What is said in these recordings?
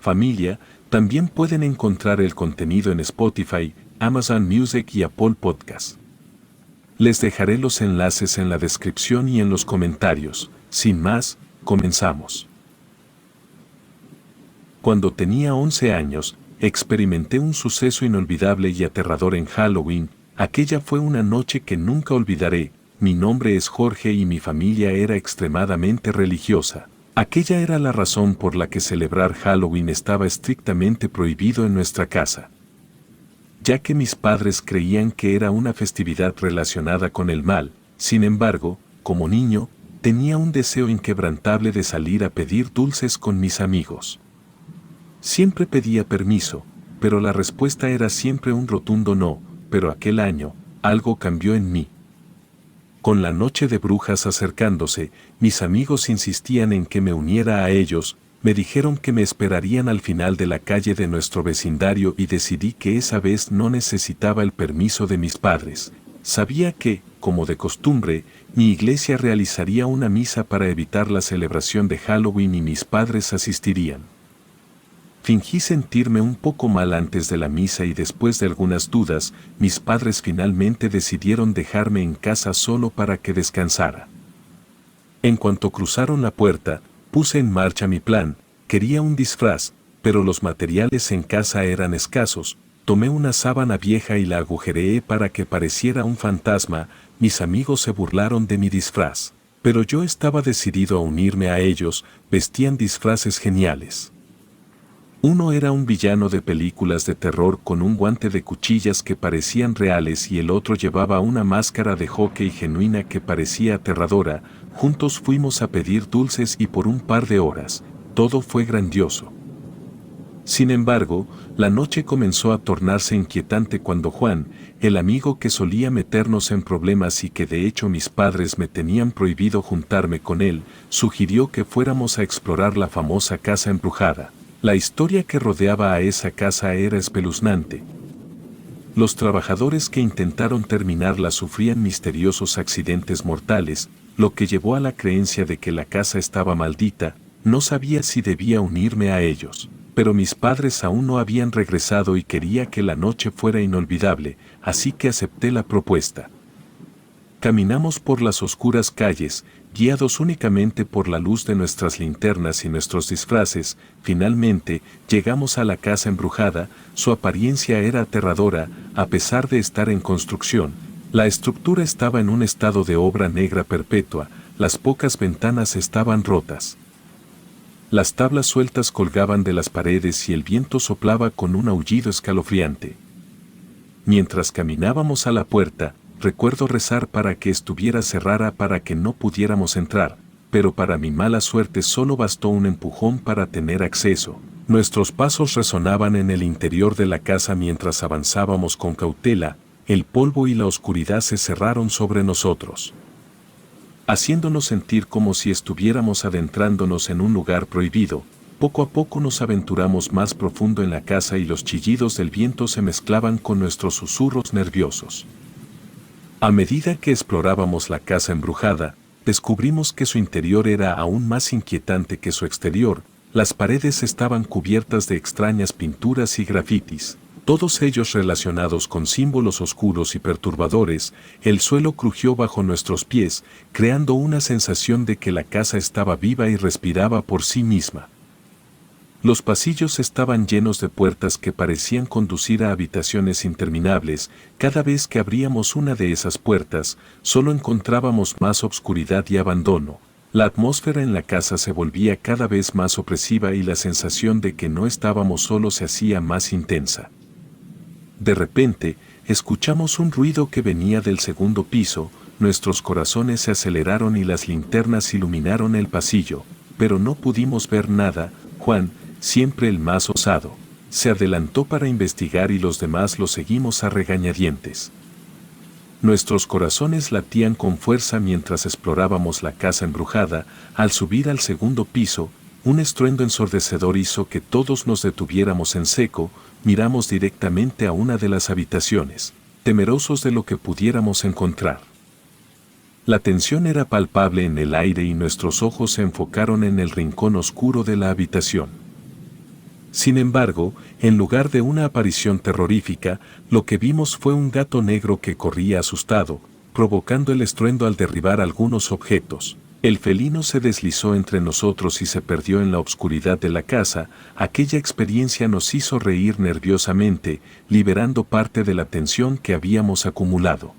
Familia, también pueden encontrar el contenido en Spotify, Amazon Music y Apple Podcasts. Les dejaré los enlaces en la descripción y en los comentarios. Sin más, comenzamos. Cuando tenía 11 años, experimenté un suceso inolvidable y aterrador en Halloween. Aquella fue una noche que nunca olvidaré. Mi nombre es Jorge y mi familia era extremadamente religiosa. Aquella era la razón por la que celebrar Halloween estaba estrictamente prohibido en nuestra casa, ya que mis padres creían que era una festividad relacionada con el mal. Sin embargo, como niño, tenía un deseo inquebrantable de salir a pedir dulces con mis amigos. Siempre pedía permiso, pero la respuesta era siempre un rotundo no. Pero aquel año, algo cambió en mí. Con la noche de brujas acercándose, mis amigos insistían en que me uniera a ellos. Me dijeron que me esperarían al final de la calle de nuestro vecindario y decidí que esa vez no necesitaba el permiso de mis padres. Sabía que, como de costumbre, mi iglesia realizaría una misa para evitar la celebración de Halloween y mis padres asistirían. Fingí sentirme un poco mal antes de la misa y después de algunas dudas, mis padres finalmente decidieron dejarme en casa solo para que descansara. En cuanto cruzaron la puerta, puse en marcha mi plan. Quería un disfraz, pero los materiales en casa eran escasos. Tomé una sábana vieja y la agujereé para que pareciera un fantasma. Mis amigos se burlaron de mi disfraz, pero yo estaba decidido a unirme a ellos. Vestían disfraces geniales. Uno era un villano de películas de terror con un guante de cuchillas que parecían reales y el otro llevaba una máscara de hockey genuina que parecía aterradora. Juntos fuimos a pedir dulces y por un par de horas, todo fue grandioso. Sin embargo, la noche comenzó a tornarse inquietante cuando Juan, el amigo que solía meternos en problemas y que de hecho mis padres me tenían prohibido juntarme con él, sugirió que fuéramos a explorar la famosa casa embrujada. La historia que rodeaba a esa casa era espeluznante. Los trabajadores que intentaron terminarla sufrían misteriosos accidentes mortales, lo que llevó a la creencia de que la casa estaba maldita. No sabía si debía unirme a ellos, pero mis padres aún no habían regresado y quería que la noche fuera inolvidable, así que acepté la propuesta. Caminamos por las oscuras calles, guiados únicamente por la luz de nuestras linternas y nuestros disfraces. Finalmente, llegamos a la casa embrujada. Su apariencia era aterradora, a pesar de estar en construcción. La estructura estaba en un estado de obra negra perpetua, las pocas ventanas estaban rotas. Las tablas sueltas colgaban de las paredes y el viento soplaba con un aullido escalofriante. Mientras caminábamos a la puerta, recuerdo rezar para que estuviera cerrada para que no pudiéramos entrar, pero para mi mala suerte solo bastó un empujón para tener acceso. Nuestros pasos resonaban en el interior de la casa mientras avanzábamos con cautela. El polvo y la oscuridad se cerraron sobre nosotros, haciéndonos sentir como si estuviéramos adentrándonos en un lugar prohibido. Poco a poco nos aventuramos más profundo en la casa y los chillidos del viento se mezclaban con nuestros susurros nerviosos. A medida que explorábamos la casa embrujada, descubrimos que su interior era aún más inquietante que su exterior. Las paredes estaban cubiertas de extrañas pinturas y grafitis, todos ellos relacionados con símbolos oscuros y perturbadores. El suelo crujió bajo nuestros pies, creando una sensación de que la casa estaba viva y respiraba por sí misma. Los pasillos estaban llenos de puertas que parecían conducir a habitaciones interminables. Cada vez que abríamos una de esas puertas, solo encontrábamos más oscuridad y abandono. La atmósfera en la casa se volvía cada vez más opresiva y la sensación de que no estábamos solos se hacía más intensa. De repente, escuchamos un ruido que venía del segundo piso. Nuestros corazones se aceleraron y las linternas iluminaron el pasillo, pero no pudimos ver nada. Juan, siempre el más osado, se adelantó para investigar y los demás lo seguimos a regañadientes. Nuestros corazones latían con fuerza mientras explorábamos la casa embrujada. Al subir al segundo piso, un estruendo ensordecedor hizo que todos nos detuviéramos en seco. Miramos directamente a una de las habitaciones, temerosos de lo que pudiéramos encontrar. La tensión era palpable en el aire y nuestros ojos se enfocaron en el rincón oscuro de la habitación. Sin embargo, en lugar de una aparición terrorífica, lo que vimos fue un gato negro que corría asustado, provocando el estruendo al derribar algunos objetos. El felino se deslizó entre nosotros y se perdió en la oscuridad de la casa. Aquella experiencia nos hizo reír nerviosamente, liberando parte de la tensión que habíamos acumulado.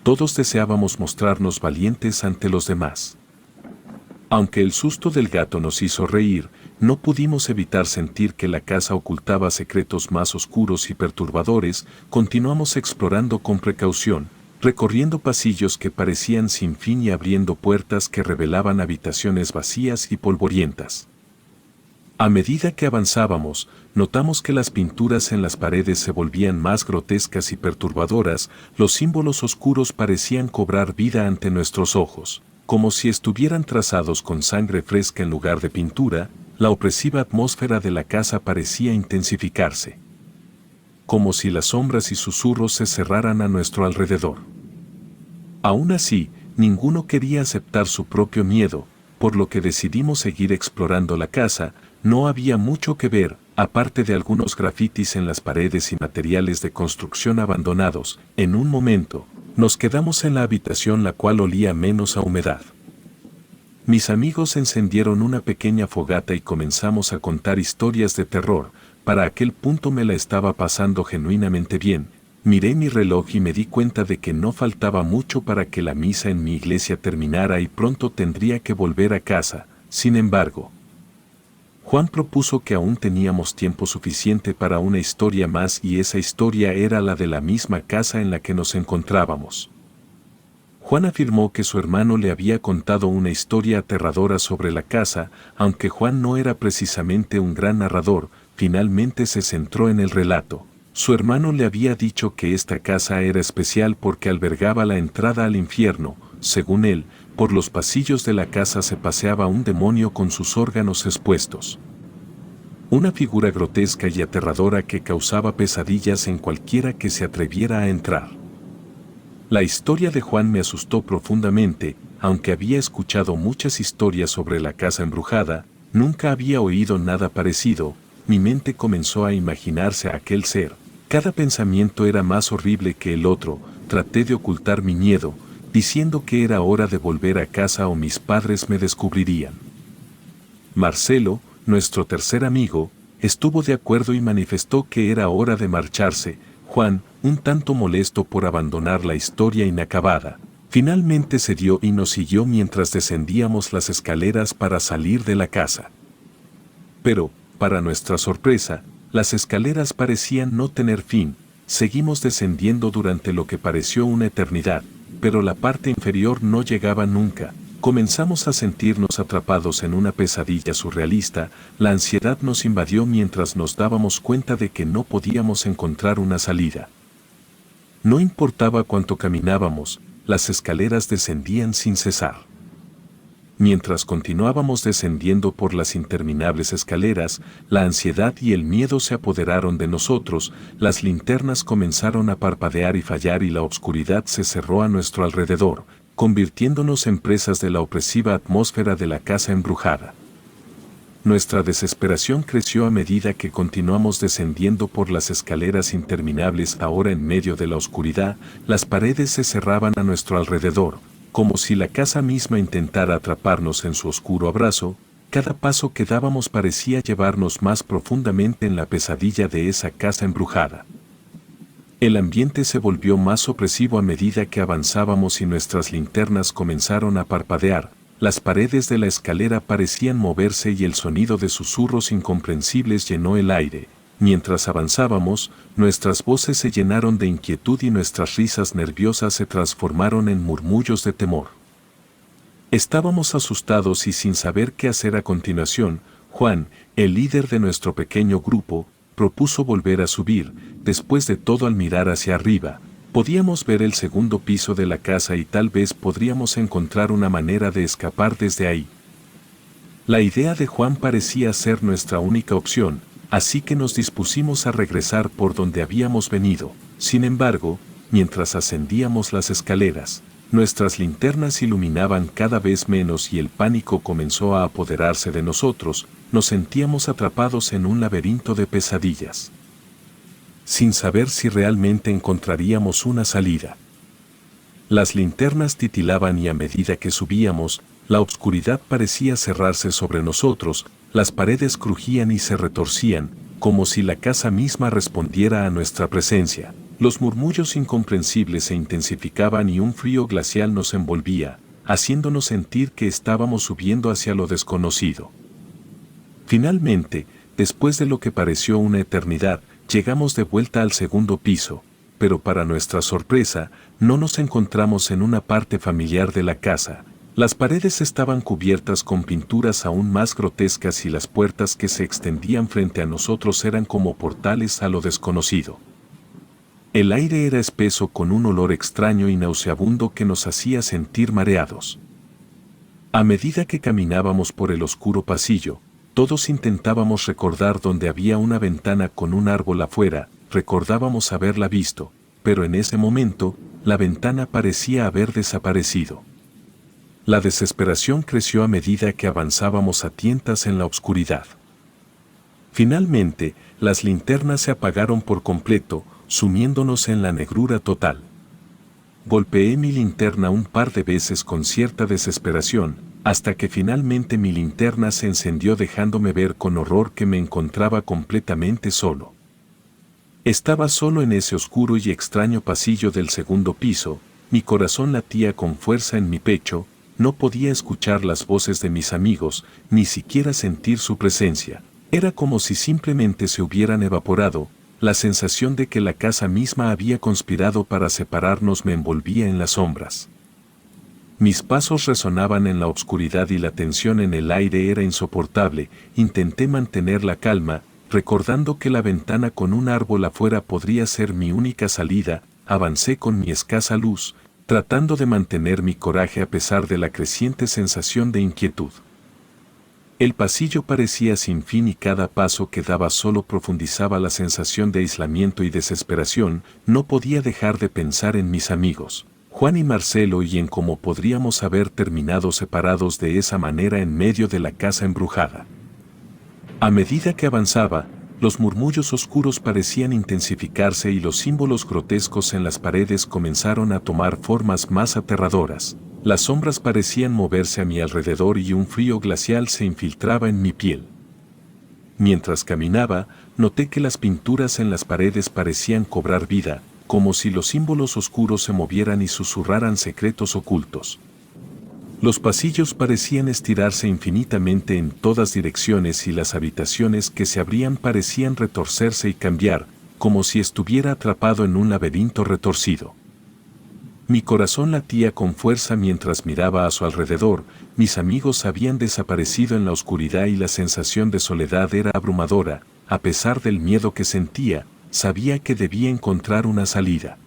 Todos deseábamos mostrarnos valientes ante los demás. Aunque el susto del gato nos hizo reír, no pudimos evitar sentir que la casa ocultaba secretos más oscuros y perturbadores. Continuamos explorando con precaución, recorriendo pasillos que parecían sin fin y abriendo puertas que revelaban habitaciones vacías y polvorientas. A medida que avanzábamos, notamos que las pinturas en las paredes se volvían más grotescas y perturbadoras. Los símbolos oscuros parecían cobrar vida ante nuestros ojos, como si estuvieran trazados con sangre fresca en lugar de pintura. La opresiva atmósfera de la casa parecía intensificarse, como si las sombras y susurros se cerraran a nuestro alrededor. Aún así, ninguno quería aceptar su propio miedo, por lo que decidimos seguir explorando la casa. No había mucho que ver, aparte de algunos grafitis en las paredes y materiales de construcción abandonados. En un momento, nos quedamos en la habitación, la cual olía menos a humedad. Mis amigos encendieron una pequeña fogata y comenzamos a contar historias de terror. Para aquel punto me la estaba pasando genuinamente bien. Miré mi reloj y me di cuenta de que no faltaba mucho para que la misa en mi iglesia terminara y pronto tendría que volver a casa. Sin embargo, Juan propuso que aún teníamos tiempo suficiente para una historia más, y esa historia era la de la misma casa en la que nos encontrábamos. Juan afirmó que su hermano le había contado una historia aterradora sobre la casa. Aunque Juan no era precisamente un gran narrador, finalmente se centró en el relato. Su hermano le había dicho que esta casa era especial porque albergaba la entrada al infierno. Según él, por los pasillos de la casa se paseaba un demonio con sus órganos expuestos. Una figura grotesca y aterradora que causaba pesadillas en cualquiera que se atreviera a entrar. La historia de Juan me asustó profundamente. Aunque había escuchado muchas historias sobre la casa embrujada, nunca había oído nada parecido. Mi mente comenzó a imaginarse a aquel ser. Cada pensamiento era más horrible que el otro. Traté de ocultar mi miedo, diciendo que era hora de volver a casa o mis padres me descubrirían. Marcelo, nuestro tercer amigo, estuvo de acuerdo y manifestó que era hora de marcharse. Juan, un tanto molesto por abandonar la historia inacabada, finalmente cedió y nos siguió mientras descendíamos las escaleras para salir de la casa. Pero, para nuestra sorpresa, las escaleras parecían no tener fin. Seguimos descendiendo durante lo que pareció una eternidad, pero la parte inferior no llegaba nunca. Comenzamos a sentirnos atrapados en una pesadilla surrealista. La ansiedad nos invadió mientras nos dábamos cuenta de que no podíamos encontrar una salida. No importaba cuánto caminábamos, las escaleras descendían sin cesar. Mientras continuábamos descendiendo por las interminables escaleras, la ansiedad y el miedo se apoderaron de nosotros. Las linternas comenzaron a parpadear y fallar y la oscuridad se cerró a nuestro alrededor, convirtiéndonos en presas de la opresiva atmósfera de la casa embrujada. Nuestra desesperación creció a medida que continuamos descendiendo por las escaleras interminables. Ahora, en medio de la oscuridad, las paredes se cerraban a nuestro alrededor, como si la casa misma intentara atraparnos en su oscuro abrazo. Cada paso que dábamos parecía llevarnos más profundamente en la pesadilla de esa casa embrujada. El ambiente se volvió más opresivo a medida que avanzábamos y nuestras linternas comenzaron a parpadear. Las paredes de la escalera parecían moverse y el sonido de susurros incomprensibles llenó el aire. Mientras avanzábamos, nuestras voces se llenaron de inquietud y nuestras risas nerviosas se transformaron en murmullos de temor. Estábamos asustados y sin saber qué hacer a continuación. Juan, el líder de nuestro pequeño grupo, propuso volver a subir. Después de todo, al mirar hacia arriba, podíamos ver el segundo piso de la casa y tal vez podríamos encontrar una manera de escapar desde ahí. La idea de Juan parecía ser nuestra única opción, así que nos dispusimos a regresar por donde habíamos venido. Sin embargo, mientras ascendíamos las escaleras, nuestras linternas iluminaban cada vez menos y el pánico comenzó a apoderarse de nosotros. nos sentíamos atrapados en un laberinto de pesadillas, sin saber si realmente encontraríamos una salida. Las linternas titilaban y a medida que subíamos, la oscuridad parecía cerrarse sobre nosotros, las paredes crujían y se retorcían, como si la casa misma respondiera a nuestra presencia. Los murmullos incomprensibles se intensificaban y un frío glacial nos envolvía, haciéndonos sentir que estábamos subiendo hacia lo desconocido. Finalmente, después de lo que pareció una eternidad, llegamos de vuelta al segundo piso, pero para nuestra sorpresa, no nos encontramos en una parte familiar de la casa. Las paredes estaban cubiertas con pinturas aún más grotescas y las puertas que se extendían frente a nosotros eran como portales a lo desconocido. El aire era espeso con un olor extraño y nauseabundo que nos hacía sentir mareados. A medida que caminábamos por el oscuro pasillo, todos intentábamos recordar dónde había una ventana con un árbol afuera, recordábamos haberla visto, pero en ese momento, la ventana parecía haber desaparecido. La desesperación creció a medida que avanzábamos a tientas en la oscuridad. Finalmente, las linternas se apagaron por completo, sumiéndonos en la negrura total. Golpeé mi linterna un par de veces con cierta desesperación, hasta que finalmente mi linterna se encendió dejándome ver con horror que me encontraba completamente solo. Estaba solo en ese oscuro y extraño pasillo del segundo piso, mi corazón latía con fuerza en mi pecho, no podía escuchar las voces de mis amigos, ni siquiera sentir su presencia. Era como si simplemente se hubieran evaporado, la sensación de que la casa misma había conspirado para separarnos me envolvía en las sombras. Mis pasos resonaban en la oscuridad y la tensión en el aire era insoportable. Intenté mantener la calma, recordando que la ventana con un árbol afuera podría ser mi única salida. Avancé con mi escasa luz, tratando de mantener mi coraje a pesar de la creciente sensación de inquietud. El pasillo parecía sin fin y cada paso que daba solo profundizaba la sensación de aislamiento y desesperación. No podía dejar de pensar en mis amigos, Juan y Marcelo, y en cómo podríamos haber terminado separados de esa manera en medio de la casa embrujada. A medida que avanzaba, los murmullos oscuros parecían intensificarse y los símbolos grotescos en las paredes comenzaron a tomar formas más aterradoras. Las sombras parecían moverse a mi alrededor y un frío glacial se infiltraba en mi piel. Mientras caminaba, noté que las pinturas en las paredes parecían cobrar vida, como si los símbolos oscuros se movieran y susurraran secretos ocultos. Los pasillos parecían estirarse infinitamente en todas direcciones y las habitaciones que se abrían parecían retorcerse y cambiar, como si estuviera atrapado en un laberinto retorcido. Mi corazón latía con fuerza mientras miraba a su alrededor. Mis amigos habían desaparecido en la oscuridad y la sensación de soledad era abrumadora. A pesar del miedo que sentía, sabía que debía encontrar una salida.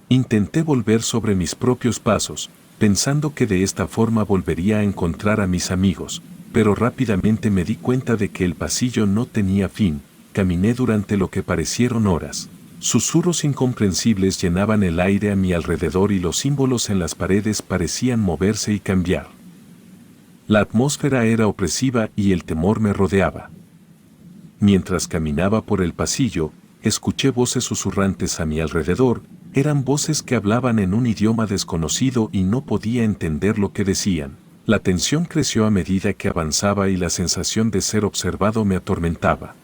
Intenté volver sobre mis propios pasos, pensando que de esta forma volvería a encontrar a mis amigos, pero rápidamente me di cuenta de que el pasillo no tenía fin. Caminé durante lo que parecieron horas. Susurros incomprensibles llenaban el aire a mi alrededor y los símbolos en las paredes parecían moverse y cambiar. La atmósfera era opresiva y el temor me rodeaba. Mientras caminaba por el pasillo, escuché voces susurrantes a mi alrededor. Eran voces que hablaban en un idioma desconocido y no podía entender lo que decían. La tensión creció a medida que avanzaba y la sensación de ser observado me atormentaba.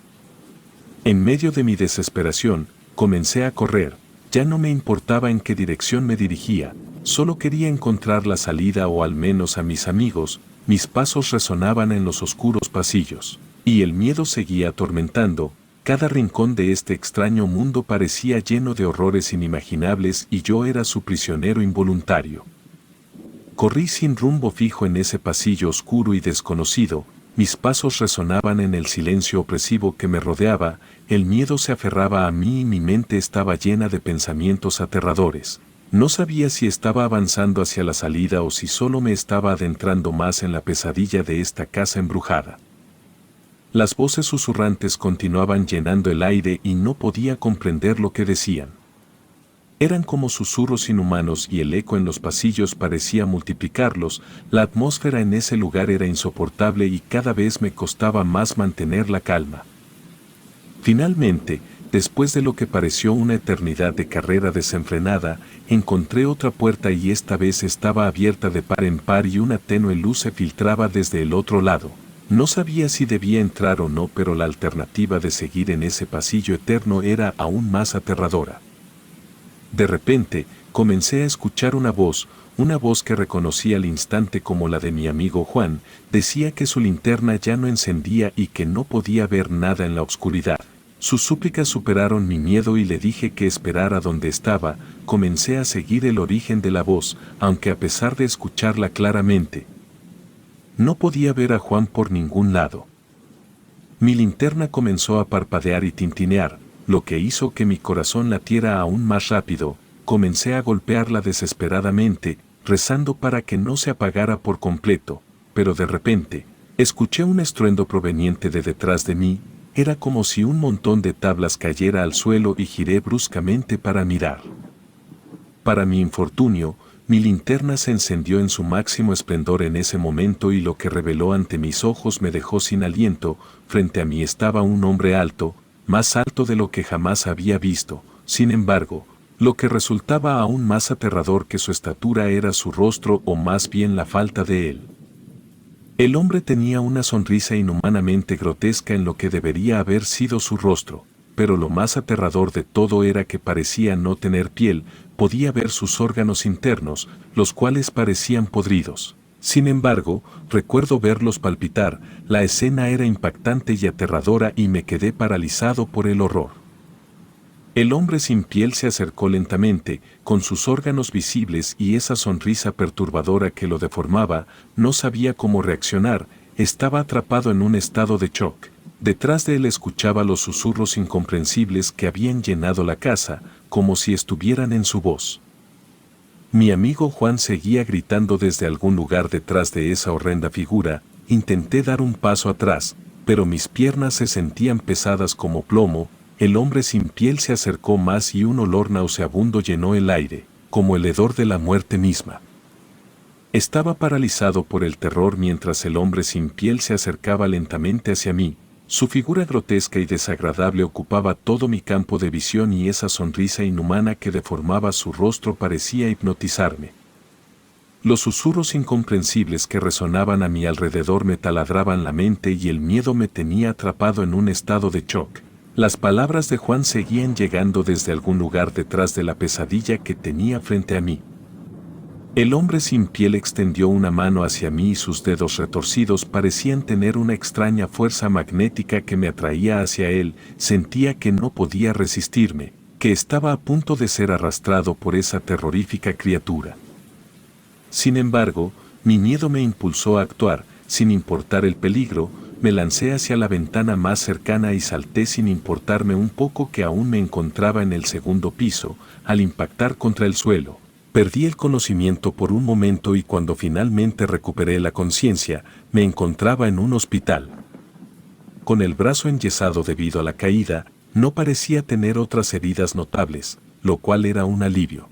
En medio de mi desesperación, comencé a correr. Ya no me importaba en qué dirección me dirigía, solo quería encontrar la salida o al menos a mis amigos. Mis pasos resonaban en los oscuros pasillos, y el miedo seguía atormentando. Cada rincón de este extraño mundo parecía lleno de horrores inimaginables y yo era su prisionero involuntario. Corrí sin rumbo fijo en ese pasillo oscuro y desconocido. Mis pasos resonaban en el silencio opresivo que me rodeaba. El miedo se aferraba a mí y mi mente estaba llena de pensamientos aterradores. No sabía si estaba avanzando hacia la salida o si solo me estaba adentrando más en la pesadilla de esta casa embrujada. Las voces susurrantes continuaban llenando el aire y no podía comprender lo que decían. Eran como susurros inhumanos y el eco en los pasillos parecía multiplicarlos. La atmósfera en ese lugar era insoportable y cada vez me costaba más mantener la calma. Finalmente, después de lo que pareció una eternidad de carrera desenfrenada, encontré otra puerta y esta vez estaba abierta de par en par y una tenue luz se filtraba desde el otro lado. No sabía si debía entrar o no, pero la alternativa de seguir en ese pasillo eterno era aún más aterradora. De repente, comencé a escuchar una voz que reconocí al instante como la de mi amigo Juan. Decía que su linterna ya no encendía y que no podía ver nada en la oscuridad. Sus súplicas superaron mi miedo y le dije que esperara donde estaba. Comencé a seguir el origen de la voz, aunque a pesar de escucharla claramente, no podía ver a Juan por ningún lado. Mi linterna comenzó a parpadear y tintinear, lo que hizo que mi corazón latiera aún más rápido. Comencé a golpearla desesperadamente, rezando para que no se apagara por completo, pero de repente, escuché un estruendo proveniente de detrás de mí. Era como si un montón de tablas cayera al suelo y giré bruscamente para mirar. Para mi infortunio, mi linterna se encendió en su máximo esplendor en ese momento y lo que reveló ante mis ojos me dejó sin aliento. Frente a mí estaba un hombre alto, más alto de lo que jamás había visto. Sin embargo, lo que resultaba aún más aterrador que su estatura era su rostro, o más bien la falta de él. El hombre tenía una sonrisa inhumanamente grotesca en lo que debería haber sido su rostro, pero lo más aterrador de todo era que parecía no tener piel. Podía ver sus órganos internos, los cuales parecían podridos. Sin embargo, recuerdo verlos palpitar. La escena era impactante y aterradora y me quedé paralizado por el horror. El hombre sin piel se acercó lentamente, con sus órganos visibles y esa sonrisa perturbadora que lo deformaba. No sabía cómo reaccionar, estaba atrapado en un estado de shock. Detrás de él escuchaba los susurros incomprensibles que habían llenado la casa, como si estuvieran en su voz. Mi amigo Juan seguía gritando desde algún lugar detrás de esa horrenda figura. Intenté dar un paso atrás, pero mis piernas se sentían pesadas como plomo. El hombre sin piel se acercó más y un olor nauseabundo llenó el aire, como el hedor de la muerte misma. Estaba paralizado por el terror mientras el hombre sin piel se acercaba lentamente hacia mí. Su figura grotesca y desagradable ocupaba todo mi campo de visión y esa sonrisa inhumana que deformaba su rostro parecía hipnotizarme. Los susurros incomprensibles que resonaban a mi alrededor me taladraban la mente y el miedo me tenía atrapado en un estado de shock. Las palabras de Juan seguían llegando desde algún lugar detrás de la pesadilla que tenía frente a mí. El hombre sin piel extendió una mano hacia mí y sus dedos retorcidos parecían tener una extraña fuerza magnética que me atraía hacia él. Sentía que no podía resistirme, que estaba a punto de ser arrastrado por esa terrorífica criatura. Sin embargo, mi miedo me impulsó a actuar. Sin importar el peligro, me lancé hacia la ventana más cercana y salté sin importarme un poco que aún me encontraba en el segundo piso. Al impactar contra el suelo, perdí el conocimiento por un momento y cuando finalmente recuperé la conciencia, me encontraba en un hospital. Con el brazo enyesado debido a la caída, no parecía tener otras heridas notables, lo cual era un alivio.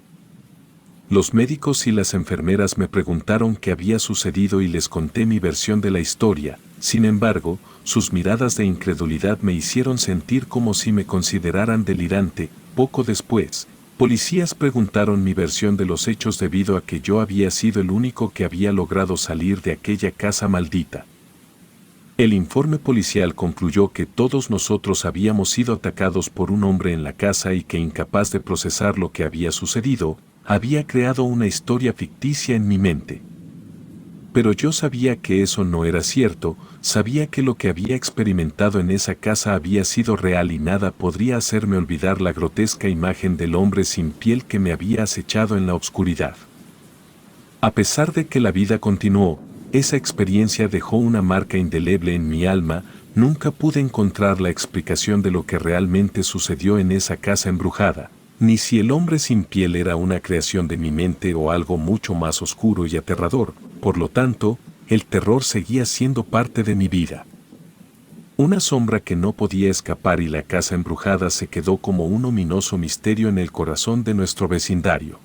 Los médicos y las enfermeras me preguntaron qué había sucedido y les conté mi versión de la historia. Sin embargo, sus miradas de incredulidad me hicieron sentir como si me consideraran delirante. Poco después, policías preguntaron mi versión de los hechos debido a que yo había sido el único que había logrado salir de aquella casa maldita. El informe policial concluyó que todos nosotros habíamos sido atacados por un hombre en la casa y que, incapaz de procesar lo que había sucedido, había creado una historia ficticia en mi mente. Pero yo sabía que eso no era cierto. Sabía que lo que había experimentado en esa casa había sido real y nada podría hacerme olvidar la grotesca imagen del hombre sin piel que me había acechado en la oscuridad. A pesar de que la vida continuó, esa experiencia dejó una marca indeleble en mi alma. Nunca pude encontrar la explicación de lo que realmente sucedió en esa casa embrujada, ni si el hombre sin piel era una creación de mi mente o algo mucho más oscuro y aterrador. Por lo tanto, el terror seguía siendo parte de mi vida. Una sombra que no podía escapar y la casa embrujada se quedó como un ominoso misterio en el corazón de nuestro vecindario.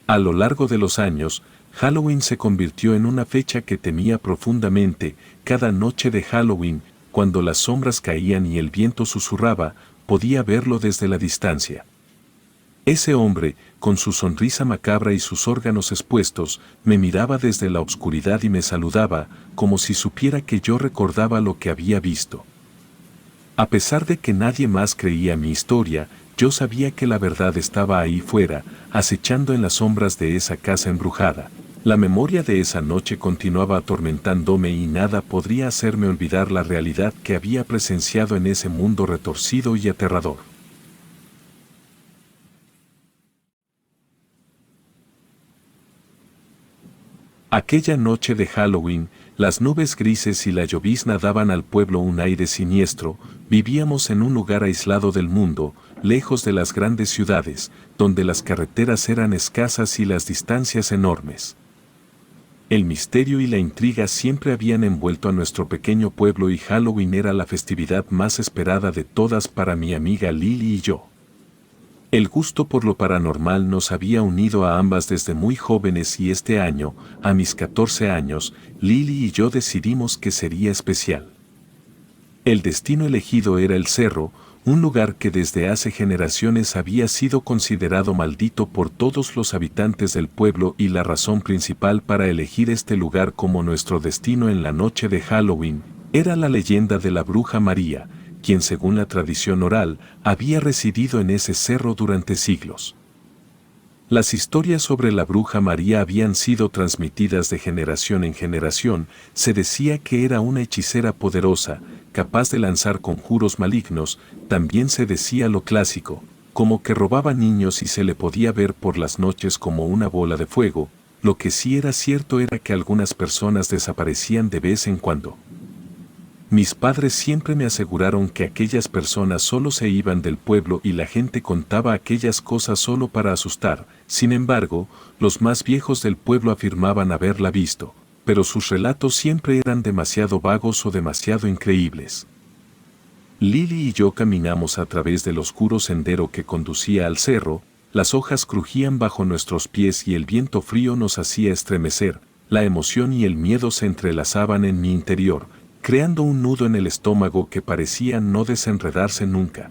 A lo largo de los años, Halloween se convirtió en una fecha que temía profundamente. Cada noche de Halloween, cuando las sombras caían y el viento susurraba, podía verlo desde la distancia. Ese hombre, con su sonrisa macabra y sus órganos expuestos, me miraba desde la oscuridad y me saludaba, como si supiera que yo recordaba lo que había visto. A pesar de que nadie más creía mi historia, yo sabía que la verdad estaba ahí fuera, acechando en las sombras de esa casa embrujada. La memoria de esa noche continuaba atormentándome y nada podría hacerme olvidar la realidad que había presenciado en ese mundo retorcido y aterrador. Aquella noche de Halloween, las nubes grises y la llovizna daban al pueblo un aire siniestro. Vivíamos en un lugar aislado del mundo, lejos de las grandes ciudades, donde las carreteras eran escasas y las distancias enormes. El misterio y la intriga siempre habían envuelto a nuestro pequeño pueblo y Halloween era la festividad más esperada de todas para mi amiga Lily y yo. El gusto por lo paranormal nos había unido a ambas desde muy jóvenes y este año, a mis 14 años, Lily y yo decidimos que sería especial. El destino elegido era el cerro, un lugar que desde hace generaciones había sido considerado maldito por todos los habitantes del pueblo y la razón principal para elegir este lugar como nuestro destino en la noche de Halloween era la leyenda de la bruja María, quien según la tradición oral, había residido en ese cerro durante siglos. Las historias sobre la bruja María habían sido transmitidas de generación en generación. Se decía que era una hechicera poderosa, capaz de lanzar conjuros malignos. También se decía lo clásico, como que robaba niños y se le podía ver por las noches como una bola de fuego. Lo que sí era cierto era que algunas personas desaparecían de vez en cuando. Mis padres siempre me aseguraron que aquellas personas solo se iban del pueblo y la gente contaba aquellas cosas solo para asustar. Sin embargo, los más viejos del pueblo afirmaban haberla visto, pero sus relatos siempre eran demasiado vagos o demasiado increíbles. Lily y yo caminamos a través del oscuro sendero que conducía al cerro. Las hojas crujían bajo nuestros pies y el viento frío nos hacía estremecer. La emoción y el miedo se entrelazaban en mi interior, creando un nudo en el estómago que parecía no desenredarse nunca.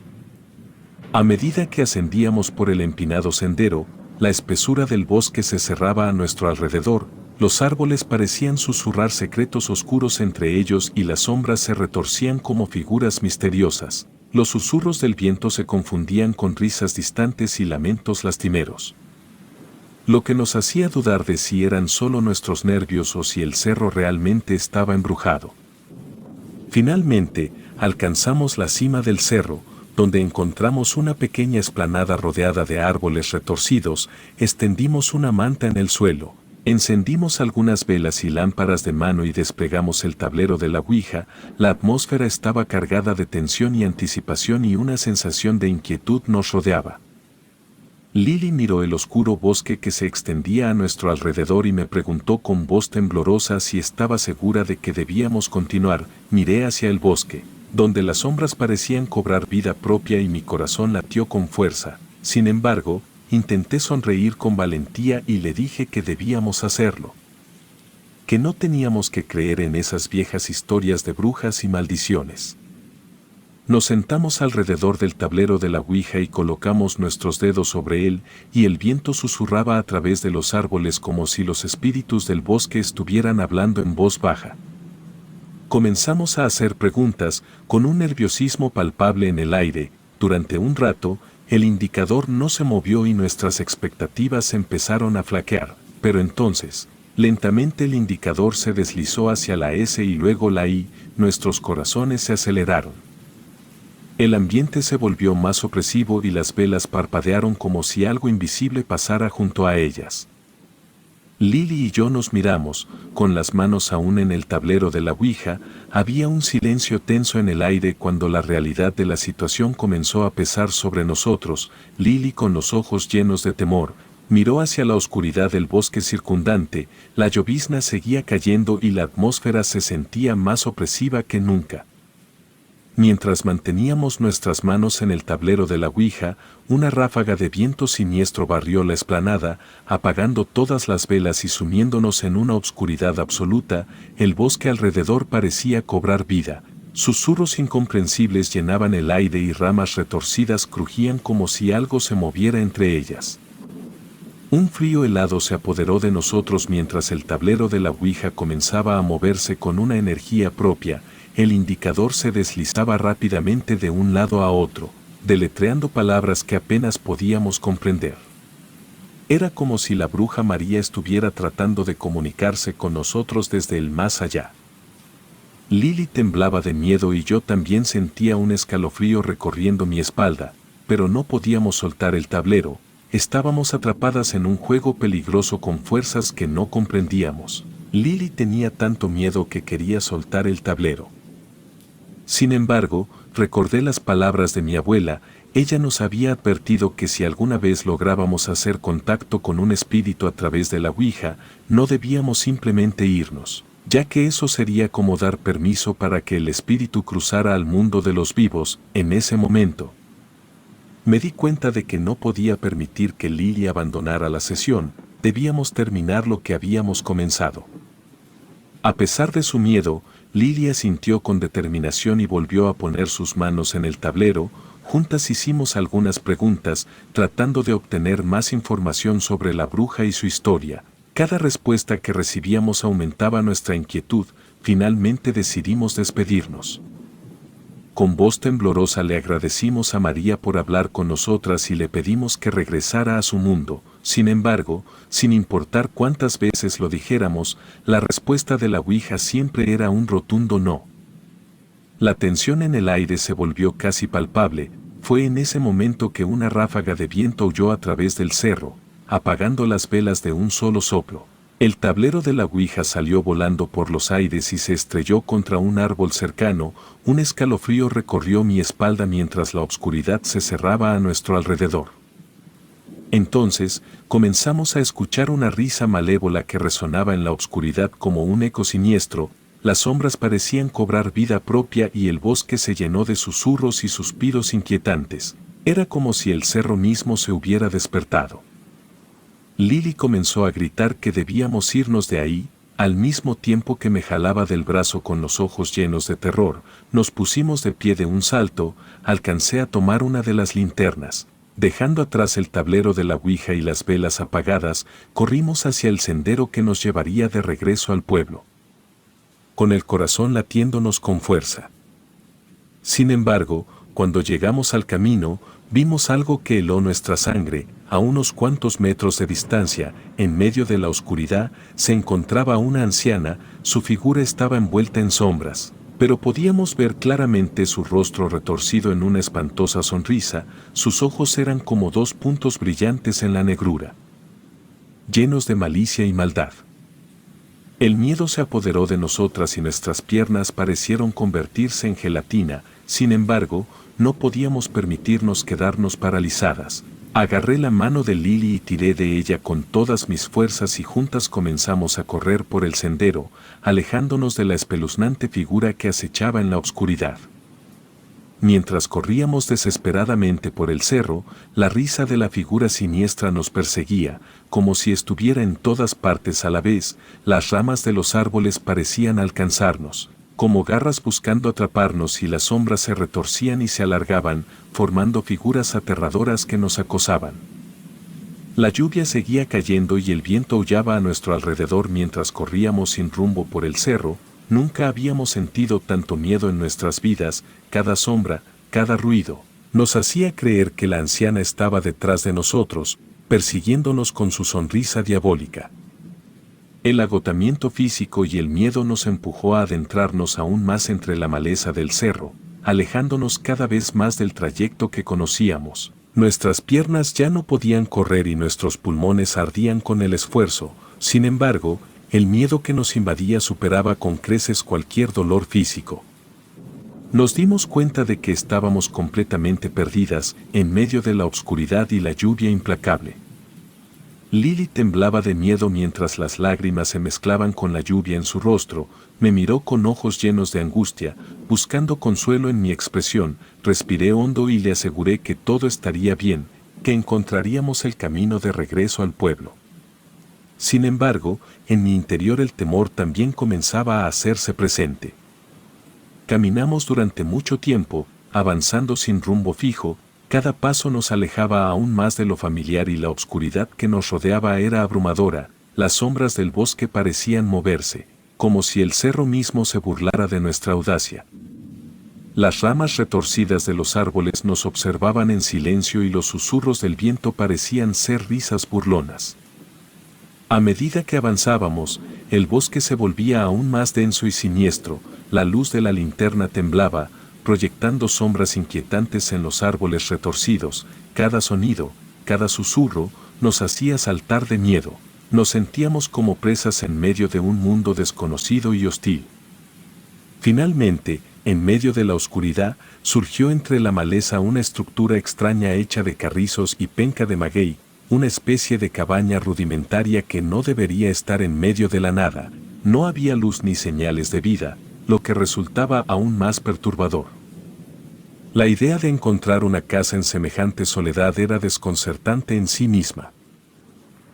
A medida que ascendíamos por el empinado sendero, la espesura del bosque se cerraba a nuestro alrededor, los árboles parecían susurrar secretos oscuros entre ellos y las sombras se retorcían como figuras misteriosas. Los susurros del viento se confundían con risas distantes y lamentos lastimeros. Lo que nos hacía dudar de si eran solo nuestros nervios o si el cerro realmente estaba embrujado. Finalmente, alcanzamos la cima del cerro, donde encontramos una pequeña explanada rodeada de árboles retorcidos. Extendimos una manta en el suelo, encendimos algunas velas y lámparas de mano y desplegamos el tablero de la Ouija. La atmósfera estaba cargada de tensión y anticipación y una sensación de inquietud nos rodeaba. Lily miró el oscuro bosque que se extendía a nuestro alrededor y me preguntó con voz temblorosa si estaba segura de que debíamos continuar. Miré hacia el bosque, donde las sombras parecían cobrar vida propia y mi corazón latió con fuerza. Sin embargo, intenté sonreír con valentía y le dije que debíamos hacerlo. Que no teníamos que creer en esas viejas historias de brujas y maldiciones. Nos sentamos alrededor del tablero de la Ouija y colocamos nuestros dedos sobre él, y el viento susurraba a través de los árboles como si los espíritus del bosque estuvieran hablando en voz baja. Comenzamos a hacer preguntas, con un nerviosismo palpable en el aire. Durante un rato, el indicador no se movió y nuestras expectativas empezaron a flaquear, pero entonces, lentamente el indicador se deslizó hacia la S y luego la I, nuestros corazones se aceleraron. El ambiente se volvió más opresivo y las velas parpadearon como si algo invisible pasara junto a ellas. Lily y yo nos miramos, con las manos aún en el tablero de la Ouija. Había un silencio tenso en el aire cuando la realidad de la situación comenzó a pesar sobre nosotros. Lily, con los ojos llenos de temor, miró hacia la oscuridad del bosque circundante. La llovizna seguía cayendo y la atmósfera se sentía más opresiva que nunca. Mientras manteníamos nuestras manos en el tablero de la Ouija, una ráfaga de viento siniestro barrió la explanada, apagando todas las velas y sumiéndonos en una obscuridad absoluta. El bosque alrededor parecía cobrar vida. Susurros incomprensibles llenaban el aire y ramas retorcidas crujían como si algo se moviera entre ellas. Un frío helado se apoderó de nosotros mientras el tablero de la Ouija comenzaba a moverse con una energía propia. El indicador se deslizaba rápidamente de un lado a otro, deletreando palabras que apenas podíamos comprender. Era como si la bruja María estuviera tratando de comunicarse con nosotros desde el más allá. Lily temblaba de miedo y yo también sentía un escalofrío recorriendo mi espalda, pero no podíamos soltar el tablero. Estábamos atrapadas en un juego peligroso con fuerzas que no comprendíamos. Lily tenía tanto miedo que quería soltar el tablero. Sin embargo, recordé las palabras de mi abuela. Ella nos había advertido que si alguna vez lográbamos hacer contacto con un espíritu a través de la Ouija, no debíamos simplemente irnos, ya que eso sería como dar permiso para que el espíritu cruzara al mundo de los vivos. En ese momento, me di cuenta de que no podía permitir que Lily abandonara la sesión. Debíamos terminar lo que habíamos comenzado. A pesar de su miedo, Lily asintió con determinación y volvió a poner sus manos en el tablero. Juntas hicimos algunas preguntas, tratando de obtener más información sobre la bruja y su historia. Cada respuesta que recibíamos aumentaba nuestra inquietud. Finalmente decidimos despedirnos. Con voz temblorosa le agradecimos a María por hablar con nosotras y le pedimos que regresara a su mundo. Sin embargo, sin importar cuántas veces lo dijéramos, la respuesta de la Ouija siempre era un rotundo no. La tensión en el aire se volvió casi palpable. Fue en ese momento que una ráfaga de viento huyó a través del cerro, apagando las velas de un solo soplo. El tablero de la Ouija salió volando por los aires y se estrelló contra un árbol cercano. Un escalofrío recorrió mi espalda mientras la oscuridad se cerraba a nuestro alrededor. Entonces, comenzamos a escuchar una risa malévola que resonaba en la oscuridad como un eco siniestro. Las sombras parecían cobrar vida propia y el bosque se llenó de susurros y suspiros inquietantes. Era como si el cerro mismo se hubiera despertado. Lily comenzó a gritar que debíamos irnos de ahí. Al mismo tiempo que me jalaba del brazo con los ojos llenos de terror. Nos pusimos de pie de un salto. Alcancé a tomar una de las linternas. Dejando atrás el tablero de la Ouija y las velas apagadas, corrimos hacia el sendero que nos llevaría de regreso al pueblo, con el corazón latiéndonos con fuerza. Sin embargo, cuando llegamos al camino, vimos algo que heló nuestra sangre. A unos cuantos metros de distancia, en medio de la oscuridad, se encontraba una anciana. Su figura estaba envuelta en sombras, pero podíamos ver claramente su rostro retorcido en una espantosa sonrisa. Sus ojos eran como dos puntos brillantes en la negrura, llenos de malicia y maldad. El miedo se apoderó de nosotras y nuestras piernas parecieron convertirse en gelatina. Sin embargo, no podíamos permitirnos quedarnos paralizadas. Agarré la mano de Lily y tiré de ella con todas mis fuerzas y juntas comenzamos a correr por el sendero, alejándonos de la espeluznante figura que acechaba en la oscuridad. Mientras corríamos desesperadamente por el cerro, la risa de la figura siniestra nos perseguía, como si estuviera en todas partes a la vez. Las ramas de los árboles parecían alcanzarnos, como garras buscando atraparnos, y las sombras se retorcían y se alargaban, formando figuras aterradoras que nos acosaban. La lluvia seguía cayendo y el viento aullaba a nuestro alrededor mientras corríamos sin rumbo por el cerro. Nunca habíamos sentido tanto miedo en nuestras vidas. Cada sombra, cada ruido, nos hacía creer que la anciana estaba detrás de nosotros, persiguiéndonos con su sonrisa diabólica. El agotamiento físico y el miedo nos empujó a adentrarnos aún más entre la maleza del cerro, alejándonos cada vez más del trayecto que conocíamos. Nuestras piernas ya no podían correr y nuestros pulmones ardían con el esfuerzo. Sin embargo, el miedo que nos invadía superaba con creces cualquier dolor físico. Nos dimos cuenta de que estábamos completamente perdidas en medio de la oscuridad y la lluvia implacable. Lily temblaba de miedo mientras las lágrimas se mezclaban con la lluvia en su rostro, me miró con ojos llenos de angustia, buscando consuelo en mi expresión, respiré hondo y le aseguré que todo estaría bien, que encontraríamos el camino de regreso al pueblo. Sin embargo, en mi interior el temor también comenzaba a hacerse presente. Caminamos durante mucho tiempo, avanzando sin rumbo fijo, cada paso nos alejaba aún más de lo familiar y la oscuridad que nos rodeaba era abrumadora, las sombras del bosque parecían moverse, como si el cerro mismo se burlara de nuestra audacia. Las ramas retorcidas de los árboles nos observaban en silencio y los susurros del viento parecían ser risas burlonas. A medida que avanzábamos, el bosque se volvía aún más denso y siniestro, la luz de la linterna temblaba, proyectando sombras inquietantes en los árboles retorcidos, cada sonido, cada susurro, nos hacía saltar de miedo, nos sentíamos como presas en medio de un mundo desconocido y hostil. Finalmente, en medio de la oscuridad, surgió entre la maleza una estructura extraña hecha de carrizos y penca de maguey, una especie de cabaña rudimentaria que no debería estar en medio de la nada, no había luz ni señales de vida, lo que resultaba aún más perturbador. La idea de encontrar una casa en semejante soledad era desconcertante en sí misma.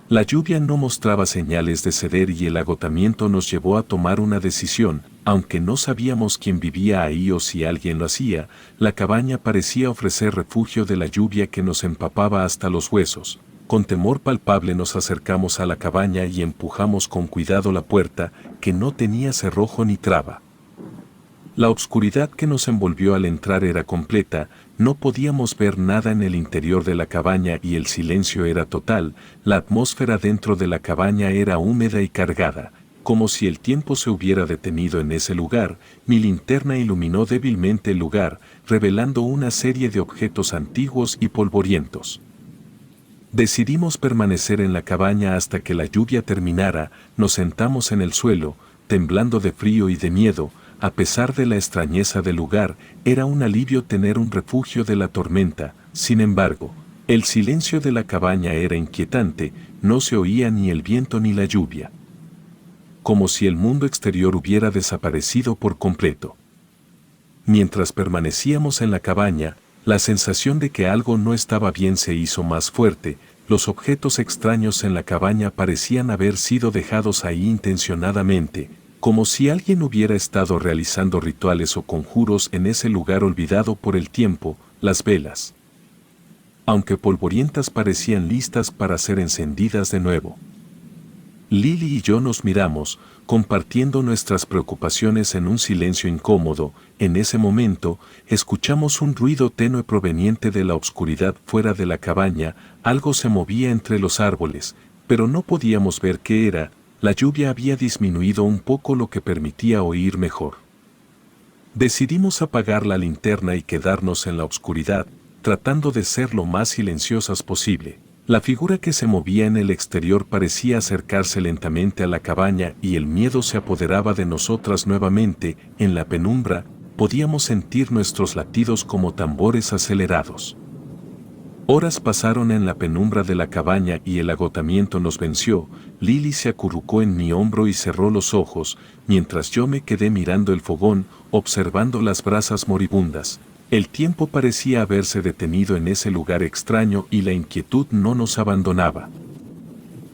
La lluvia no mostraba señales de ceder y el agotamiento nos llevó a tomar una decisión, aunque no sabíamos quién vivía ahí o si alguien lo hacía, la cabaña parecía ofrecer refugio de la lluvia que nos empapaba hasta los huesos. Con temor palpable nos acercamos a la cabaña y empujamos con cuidado la puerta, que no tenía cerrojo ni traba. La obscuridad que nos envolvió al entrar era completa, no podíamos ver nada en el interior de la cabaña y el silencio era total, la atmósfera dentro de la cabaña era húmeda y cargada, como si el tiempo se hubiera detenido en ese lugar. Mi linterna iluminó débilmente el lugar, revelando una serie de objetos antiguos y polvorientos. Decidimos permanecer en la cabaña hasta que la lluvia terminara, nos sentamos en el suelo, temblando de frío y de miedo. A pesar de la extrañeza del lugar, era un alivio tener un refugio de la tormenta. Sin embargo, el silencio de la cabaña era inquietante, no se oía ni el viento ni la lluvia. Como si el mundo exterior hubiera desaparecido por completo. Mientras permanecíamos en la cabaña, la sensación de que algo no estaba bien se hizo más fuerte. Los objetos extraños en la cabaña parecían haber sido dejados ahí intencionadamente, como si alguien hubiera estado realizando rituales o conjuros en ese lugar olvidado por el tiempo. Las velas, aunque polvorientas, parecían listas para ser encendidas de nuevo. Lily y yo nos miramos, compartiendo nuestras preocupaciones en un silencio incómodo. En ese momento, escuchamos un ruido tenue proveniente de la oscuridad fuera de la cabaña, algo se movía entre los árboles, pero no podíamos ver qué era. La lluvia había disminuido un poco, lo que permitía oír mejor. Decidimos apagar la linterna y quedarnos en la oscuridad, tratando de ser lo más silenciosas posible. La figura que se movía en el exterior parecía acercarse lentamente a la cabaña y el miedo se apoderaba de nosotras nuevamente. En la penumbra, podíamos sentir nuestros latidos como tambores acelerados. Horas pasaron en la penumbra de la cabaña y el agotamiento nos venció. Lily se acurrucó en mi hombro y cerró los ojos, mientras yo me quedé mirando el fogón, observando las brasas moribundas. El tiempo parecía haberse detenido en ese lugar extraño y la inquietud no nos abandonaba.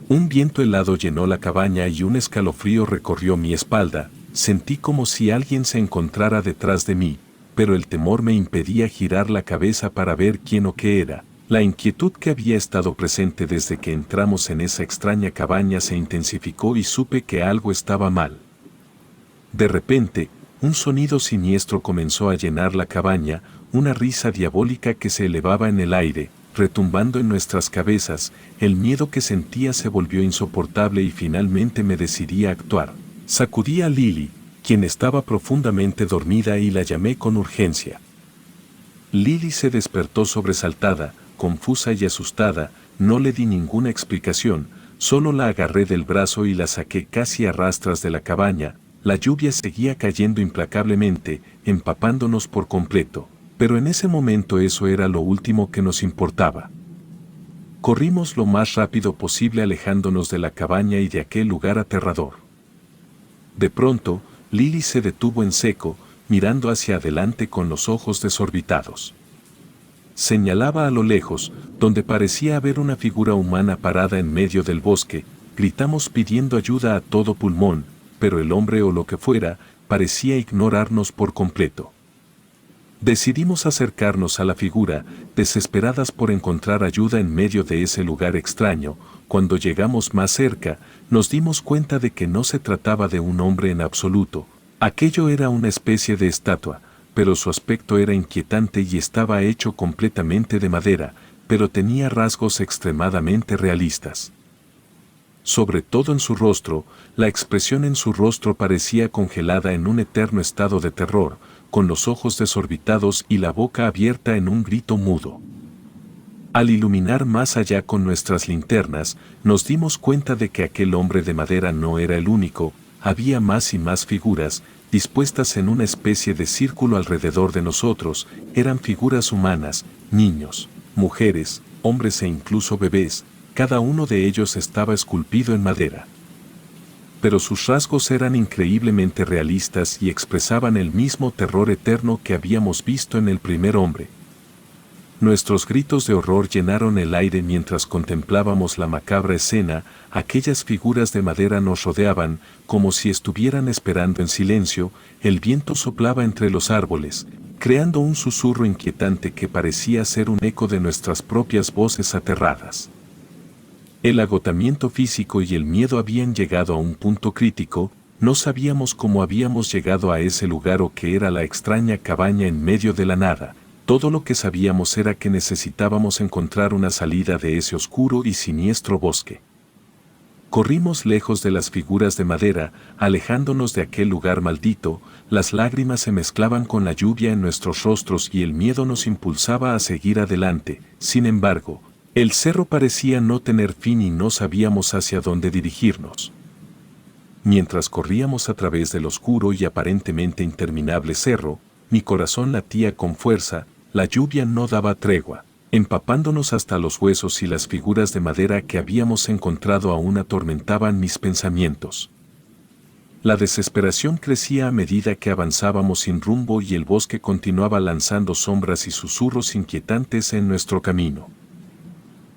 Un viento helado llenó la cabaña y un escalofrío recorrió mi espalda. Sentí como si alguien se encontrara detrás de mí, pero el temor me impedía girar la cabeza para ver quién o qué era. La inquietud que había estado presente desde que entramos en esa extraña cabaña se intensificó y supe que algo estaba mal. De repente, un sonido siniestro comenzó a llenar la cabaña, una risa diabólica que se elevaba en el aire, retumbando en nuestras cabezas. El miedo que sentía se volvió insoportable y finalmente me decidí a actuar. Sacudí a Lily, quien estaba profundamente dormida, y la llamé con urgencia. Lily se despertó sobresaltada, confusa y asustada. No le di ninguna explicación, solo la agarré del brazo y la saqué casi a rastras de la cabaña. La lluvia seguía cayendo implacablemente, empapándonos por completo, pero en ese momento eso era lo último que nos importaba. Corrimos lo más rápido posible alejándonos de la cabaña y de aquel lugar aterrador. De pronto, Lily se detuvo en seco, mirando hacia adelante con los ojos desorbitados. Señalaba a lo lejos, donde parecía haber una figura humana parada en medio del bosque. Gritamos pidiendo ayuda a todo pulmón, pero el hombre o lo que fuera, parecía ignorarnos por completo. Decidimos acercarnos a la figura, desesperadas por encontrar ayuda en medio de ese lugar extraño. Cuando llegamos más cerca, nos dimos cuenta de que no se trataba de un hombre en absoluto. Aquello era una especie de estatua, pero su aspecto era inquietante y estaba hecho completamente de madera, pero tenía rasgos extremadamente realistas. Sobre todo en su rostro, la expresión en su rostro parecía congelada en un eterno estado de terror, con los ojos desorbitados y la boca abierta en un grito mudo. Al iluminar más allá con nuestras linternas, nos dimos cuenta de que aquel hombre de madera no era el único, había más y más figuras, dispuestas en una especie de círculo alrededor de nosotros. Eran figuras humanas, niños, mujeres, hombres e incluso bebés. Cada uno de ellos estaba esculpido en madera. Pero sus rasgos eran increíblemente realistas y expresaban el mismo terror eterno que habíamos visto en el primer hombre. Nuestros gritos de horror llenaron el aire mientras contemplábamos la macabra escena. Aquellas figuras de madera nos rodeaban, como si estuvieran esperando en silencio. El viento soplaba entre los árboles, creando un susurro inquietante que parecía ser un eco de nuestras propias voces aterradas. El agotamiento físico y el miedo habían llegado a un punto crítico. No sabíamos cómo habíamos llegado a ese lugar o qué era la extraña cabaña en medio de la nada. Todo lo que sabíamos era que necesitábamos encontrar una salida de ese oscuro y siniestro bosque. Corrimos lejos de las figuras de madera, alejándonos de aquel lugar maldito. Las lágrimas se mezclaban con la lluvia en nuestros rostros y el miedo nos impulsaba a seguir adelante. Sin embargo, el cerro parecía no tener fin y no sabíamos hacia dónde dirigirnos. Mientras corríamos a través del oscuro y aparentemente interminable cerro, mi corazón latía con fuerza. La lluvia no daba tregua, empapándonos hasta los huesos y las figuras de madera que habíamos encontrado aún atormentaban mis pensamientos. La desesperación crecía a medida que avanzábamos sin rumbo y el bosque continuaba lanzando sombras y susurros inquietantes en nuestro camino.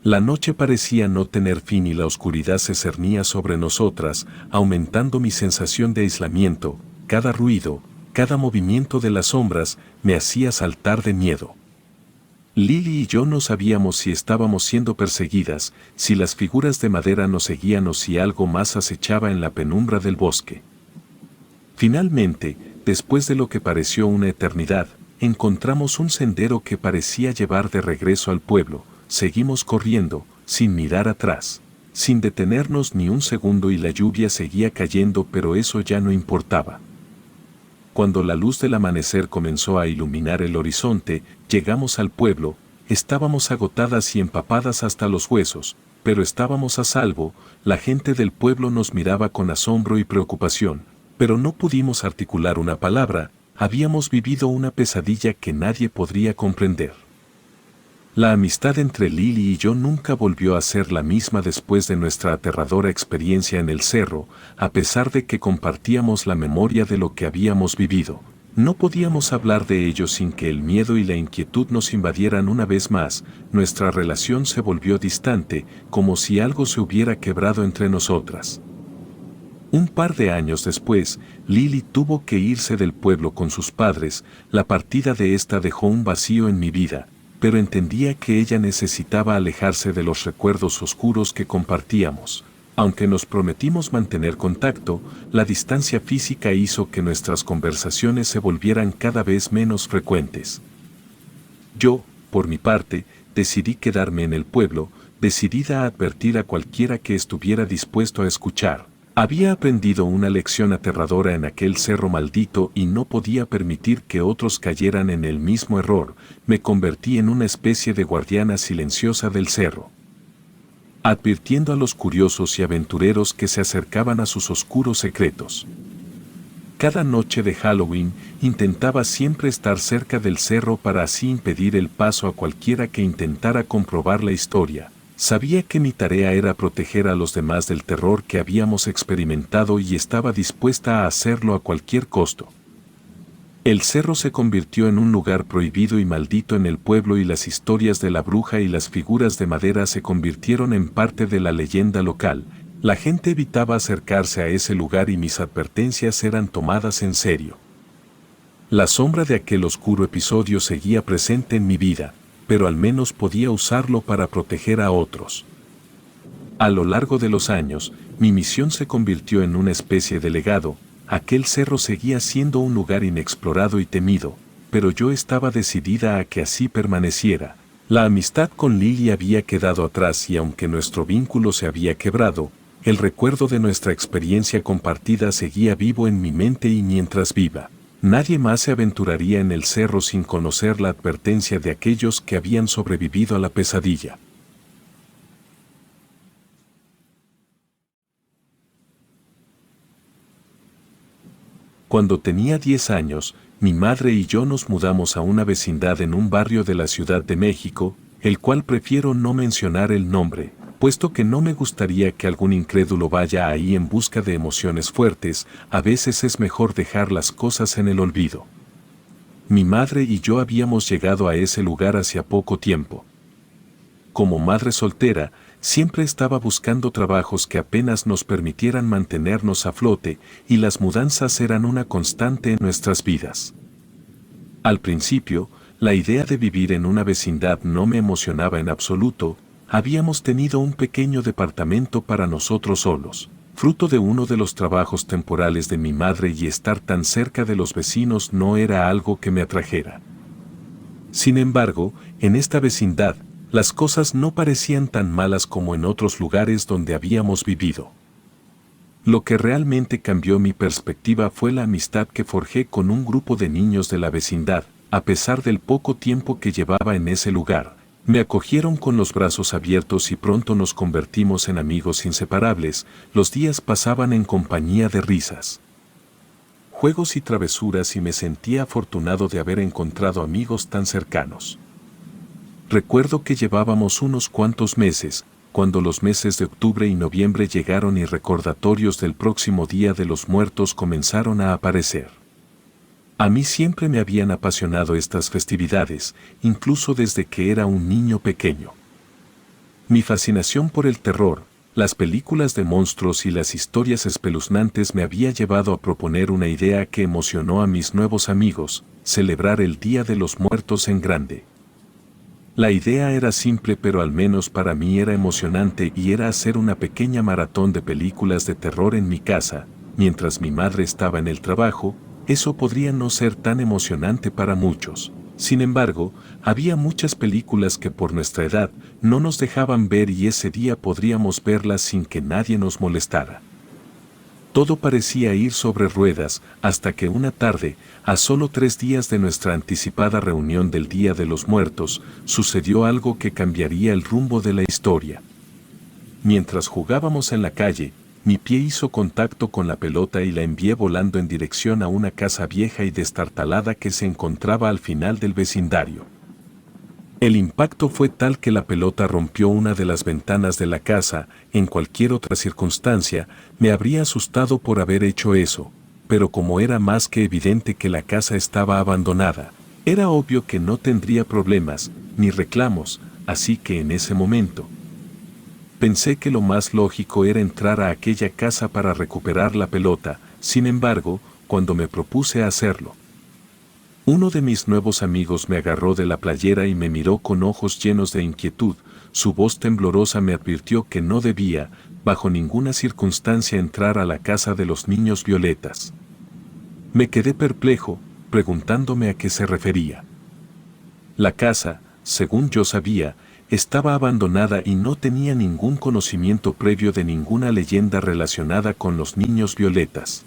La noche parecía no tener fin y la oscuridad se cernía sobre nosotras, aumentando mi sensación de aislamiento. Cada ruido, cada movimiento de las sombras me hacía saltar de miedo. Lily y yo no sabíamos si estábamos siendo perseguidas, si las figuras de madera nos seguían o si algo más acechaba en la penumbra del bosque. Finalmente, después de lo que pareció una eternidad, encontramos un sendero que parecía llevar de regreso al pueblo. Seguimos corriendo, sin mirar atrás, sin detenernos ni un segundo y la lluvia seguía cayendo, pero eso ya no importaba. Cuando la luz del amanecer comenzó a iluminar el horizonte, llegamos al pueblo. Estábamos agotadas y empapadas hasta los huesos, pero estábamos a salvo. La gente del pueblo nos miraba con asombro y preocupación, pero no pudimos articular una palabra. Habíamos vivido una pesadilla que nadie podría comprender. La amistad entre Lily y yo nunca volvió a ser la misma después de nuestra aterradora experiencia en el cerro. A pesar de que compartíamos la memoria de lo que habíamos vivido, no podíamos hablar de ello sin que el miedo y la inquietud nos invadieran una vez más. Nuestra relación se volvió distante, como si algo se hubiera quebrado entre nosotras. Un par de años después, Lily tuvo que irse del pueblo con sus padres. La partida de esta dejó un vacío en mi vida, pero entendía que ella necesitaba alejarse de los recuerdos oscuros que compartíamos. Aunque nos prometimos mantener contacto, la distancia física hizo que nuestras conversaciones se volvieran cada vez menos frecuentes. Yo, por mi parte, decidí quedarme en el pueblo, decidida a advertir a cualquiera que estuviera dispuesto a escuchar. Había aprendido una lección aterradora en aquel cerro maldito y no podía permitir que otros cayeran en el mismo error. Me convertí en una especie de guardiana silenciosa del cerro, advirtiendo a los curiosos y aventureros que se acercaban a sus oscuros secretos. Cada noche de Halloween intentaba siempre estar cerca del cerro para así impedir el paso a cualquiera que intentara comprobar la historia. Sabía que mi tarea era proteger a los demás del terror que habíamos experimentado y estaba dispuesta a hacerlo a cualquier costo. El cerro se convirtió en un lugar prohibido y maldito en el pueblo y las historias de la bruja y las figuras de madera se convirtieron en parte de la leyenda local. La gente evitaba acercarse a ese lugar y mis advertencias eran tomadas en serio. La sombra de aquel oscuro episodio seguía presente en mi vida, pero al menos podía usarlo para proteger a otros. A lo largo de los años, mi misión se convirtió en una especie de legado. Aquel cerro seguía siendo un lugar inexplorado y temido, pero yo estaba decidida a que así permaneciera. La amistad con Lily había quedado atrás y aunque nuestro vínculo se había quebrado, el recuerdo de nuestra experiencia compartida seguía vivo en mi mente y mientras viva, nadie más se aventuraría en el cerro sin conocer la advertencia de aquellos que habían sobrevivido a la pesadilla. Cuando tenía 10 años, mi madre y yo nos mudamos a una vecindad en un barrio de la Ciudad de México, el cual prefiero no mencionar el nombre, puesto que no me gustaría que algún incrédulo vaya ahí en busca de emociones fuertes. A veces es mejor dejar las cosas en el olvido. Mi madre y yo habíamos llegado a ese lugar hacía poco tiempo. Como madre soltera, siempre estaba buscando trabajos que apenas nos permitieran mantenernos a flote, y las mudanzas eran una constante en nuestras vidas. Al principio, la idea de vivir en una vecindad no me emocionaba en absoluto. Habíamos tenido un pequeño departamento para nosotros solos, fruto de uno de los trabajos temporales de mi madre, y estar tan cerca de los vecinos no era algo que me atrajera. Sin embargo, en esta vecindad, las cosas no parecían tan malas como en otros lugares donde habíamos vivido. Lo que realmente cambió mi perspectiva fue la amistad que forjé con un grupo de niños de la vecindad. A pesar del poco tiempo que llevaba en ese lugar, me acogieron con los brazos abiertos y pronto nos convertimos en amigos inseparables. Los días pasaban en compañía de risas, juegos y travesuras, y me sentía afortunado de haber encontrado amigos tan cercanos. Recuerdo que llevábamos unos cuantos meses, cuando los meses de octubre y noviembre llegaron y recordatorios del próximo Día de los Muertos comenzaron a aparecer. A mí siempre me habían apasionado estas festividades, incluso desde que era un niño pequeño. Mi fascinación por el terror, las películas de monstruos y las historias espeluznantes me había llevado a proponer una idea que emocionó a mis nuevos amigos: celebrar el Día de los Muertos en grande. La idea era simple, pero al menos para mí era emocionante, y era hacer una pequeña maratón de películas de terror en mi casa, mientras mi madre estaba en el trabajo. Eso podría no ser tan emocionante para muchos. Sin embargo, había muchas películas que por nuestra edad no nos dejaban ver, y ese día podríamos verlas sin que nadie nos molestara. Todo parecía ir sobre ruedas, hasta que una tarde, a solo 3 días de nuestra anticipada reunión del Día de los Muertos, sucedió algo que cambiaría el rumbo de la historia. Mientras jugábamos en la calle, mi pie hizo contacto con la pelota y la envié volando en dirección a una casa vieja y destartalada que se encontraba al final del vecindario. El impacto fue tal que la pelota rompió una de las ventanas de la casa. En cualquier otra circunstancia, me habría asustado por haber hecho eso, pero como era más que evidente que la casa estaba abandonada, era obvio que no tendría problemas ni reclamos, así que en ese momento pensé que lo más lógico era entrar a aquella casa para recuperar la pelota. Sin embargo, cuando me propuse hacerlo, uno de mis nuevos amigos me agarró de la playera y me miró con ojos llenos de inquietud. Su voz temblorosa me advirtió que no debía, bajo ninguna circunstancia, entrar a la casa de los niños violetas. Me quedé perplejo, preguntándome a qué se refería. La casa, según yo sabía, estaba abandonada y no tenía ningún conocimiento previo de ninguna leyenda relacionada con los niños violetas.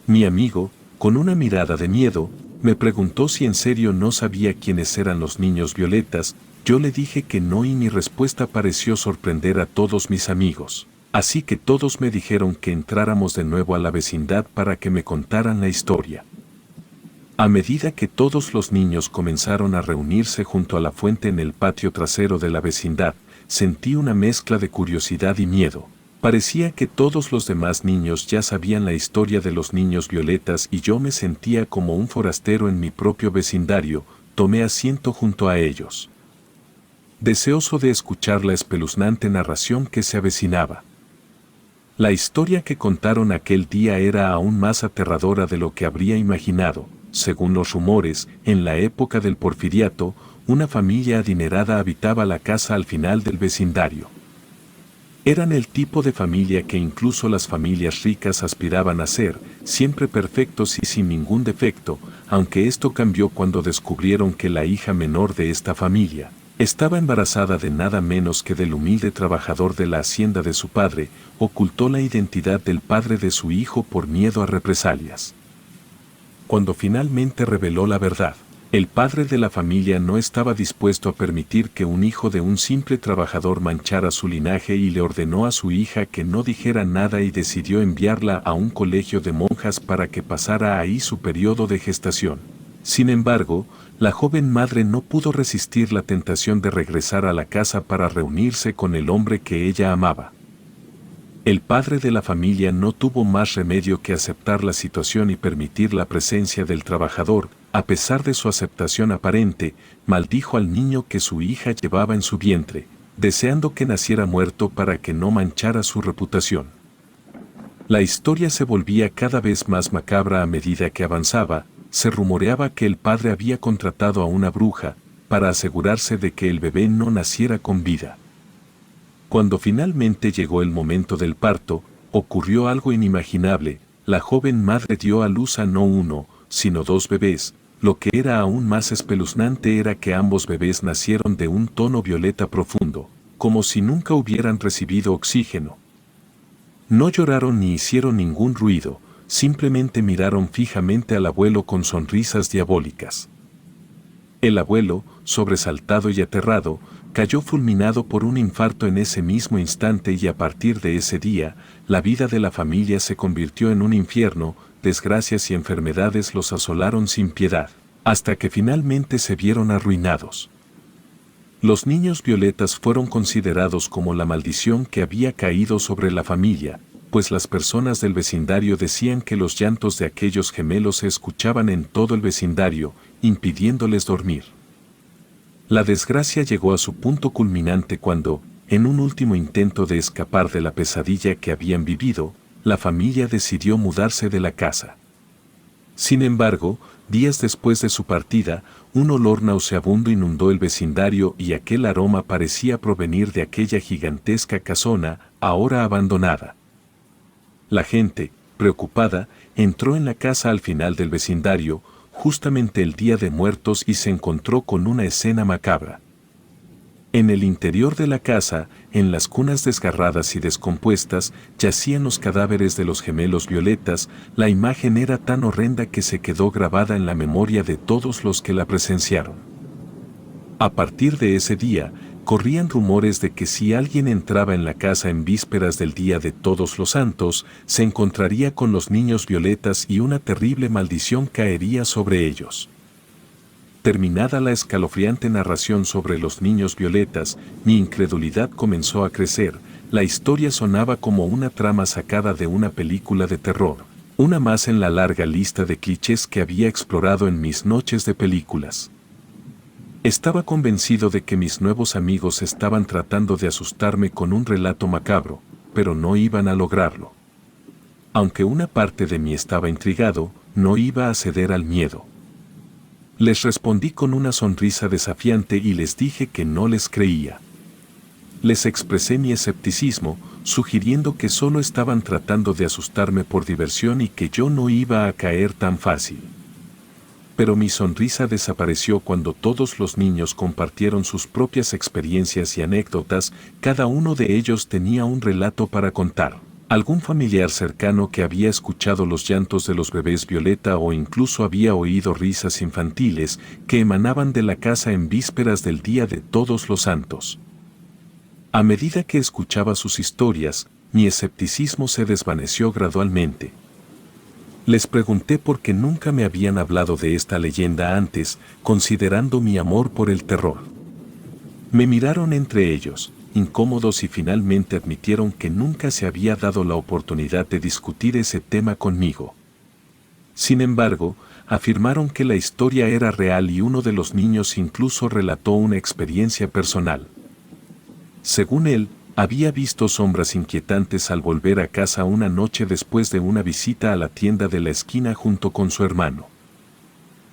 Mi amigo, con una mirada de miedo, me preguntó si en serio no sabía quiénes eran los niños violetas. Yo le dije que no, y mi respuesta pareció sorprender a todos mis amigos. Así que todos me dijeron que entráramos de nuevo a la vecindad para que me contaran la historia. A medida que todos los niños comenzaron a reunirse junto a la fuente en el patio trasero de la vecindad, sentí una mezcla de curiosidad y miedo. Parecía que todos los demás niños ya sabían la historia de los niños violetas y yo me sentía como un forastero en mi propio vecindario. Tomé asiento junto a ellos, deseoso de escuchar la espeluznante narración que se avecinaba. La historia que contaron aquel día era aún más aterradora de lo que habría imaginado. Según los rumores, en la época del Porfiriato, una familia adinerada habitaba la casa al final del vecindario. Eran el tipo de familia que incluso las familias ricas aspiraban a ser, siempre perfectos y sin ningún defecto, aunque esto cambió cuando descubrieron que la hija menor de esta familia estaba embarazada de nada menos que del humilde trabajador de la hacienda de su padre. Ocultó la identidad del padre de su hijo por miedo a represalias. Cuando finalmente reveló la verdad, el padre de la familia no estaba dispuesto a permitir que un hijo de un simple trabajador manchara su linaje y le ordenó a su hija que no dijera nada y decidió enviarla a un colegio de monjas para que pasara ahí su periodo de gestación. Sin embargo, la joven madre no pudo resistir la tentación de regresar a la casa para reunirse con el hombre que ella amaba. El padre de la familia no tuvo más remedio que aceptar la situación y permitir la presencia del trabajador. A pesar de su aceptación aparente, maldijo al niño que su hija llevaba en su vientre, deseando que naciera muerto para que no manchara su reputación. La historia se volvía cada vez más macabra a medida que avanzaba. Se rumoreaba que el padre había contratado a una bruja para asegurarse de que el bebé no naciera con vida. Cuando finalmente llegó el momento del parto, ocurrió algo inimaginable. La joven madre dio a luz a no uno, sino dos bebés. Lo que era aún más espeluznante era que ambos bebés nacieron de un tono violeta profundo, como si nunca hubieran recibido oxígeno. No lloraron ni hicieron ningún ruido, simplemente miraron fijamente al abuelo con sonrisas diabólicas. El abuelo, sobresaltado y aterrado, cayó fulminado por un infarto en ese mismo instante y a partir de ese día, la vida de la familia se convirtió en un infierno. Desgracias y enfermedades los asolaron sin piedad, hasta que finalmente se vieron arruinados. Los niños violetas fueron considerados como la maldición que había caído sobre la familia, pues las personas del vecindario decían que los llantos de aquellos gemelos se escuchaban en todo el vecindario, impidiéndoles dormir. La desgracia llegó a su punto culminante cuando, en un último intento de escapar de la pesadilla que habían vivido, la familia decidió mudarse de la casa. Sin embargo, días después de su partida, un olor nauseabundo inundó el vecindario y aquel aroma parecía provenir de aquella gigantesca casona, ahora abandonada. La gente, preocupada, entró en la casa al final del vecindario, justamente el Día de Muertos y se encontró con una escena macabra. En el interior de la casa, en las cunas desgarradas y descompuestas, yacían los cadáveres de los gemelos violetas. La imagen era tan horrenda que se quedó grabada en la memoria de todos los que la presenciaron. A partir de ese día, corrían rumores de que si alguien entraba en la casa en vísperas del Día de Todos los Santos, se encontraría con los niños violetas y una terrible maldición caería sobre ellos. Terminada la escalofriante narración sobre los niños violetas, mi incredulidad comenzó a crecer. La historia sonaba como una trama sacada de una película de terror, una más en la larga lista de clichés que había explorado en mis noches de películas. Estaba convencido de que mis nuevos amigos estaban tratando de asustarme con un relato macabro, pero no iban a lograrlo. Aunque una parte de mí estaba intrigado, no iba a ceder al miedo. Les respondí con una sonrisa desafiante y les dije que no les creía. Les expresé mi escepticismo, sugiriendo que solo estaban tratando de asustarme por diversión y que yo no iba a caer tan fácil. Pero mi sonrisa desapareció cuando todos los niños compartieron sus propias experiencias y anécdotas. Cada uno de ellos tenía un relato para contar. Algún familiar cercano que había escuchado los llantos de los bebés violeta o incluso había oído risas infantiles que emanaban de la casa en vísperas del Día de Todos los Santos. A medida que escuchaba sus historias, mi escepticismo se desvaneció gradualmente. Les pregunté por qué nunca me habían hablado de esta leyenda antes, considerando mi amor por el terror. Me miraron entre ellos, incómodos y finalmente admitieron que nunca se había dado la oportunidad de discutir ese tema conmigo. Sin embargo, afirmaron que la historia era real y uno de los niños incluso relató una experiencia personal. Según él, había visto sombras inquietantes al volver a casa una noche después de una visita a la tienda de la esquina junto con su hermano.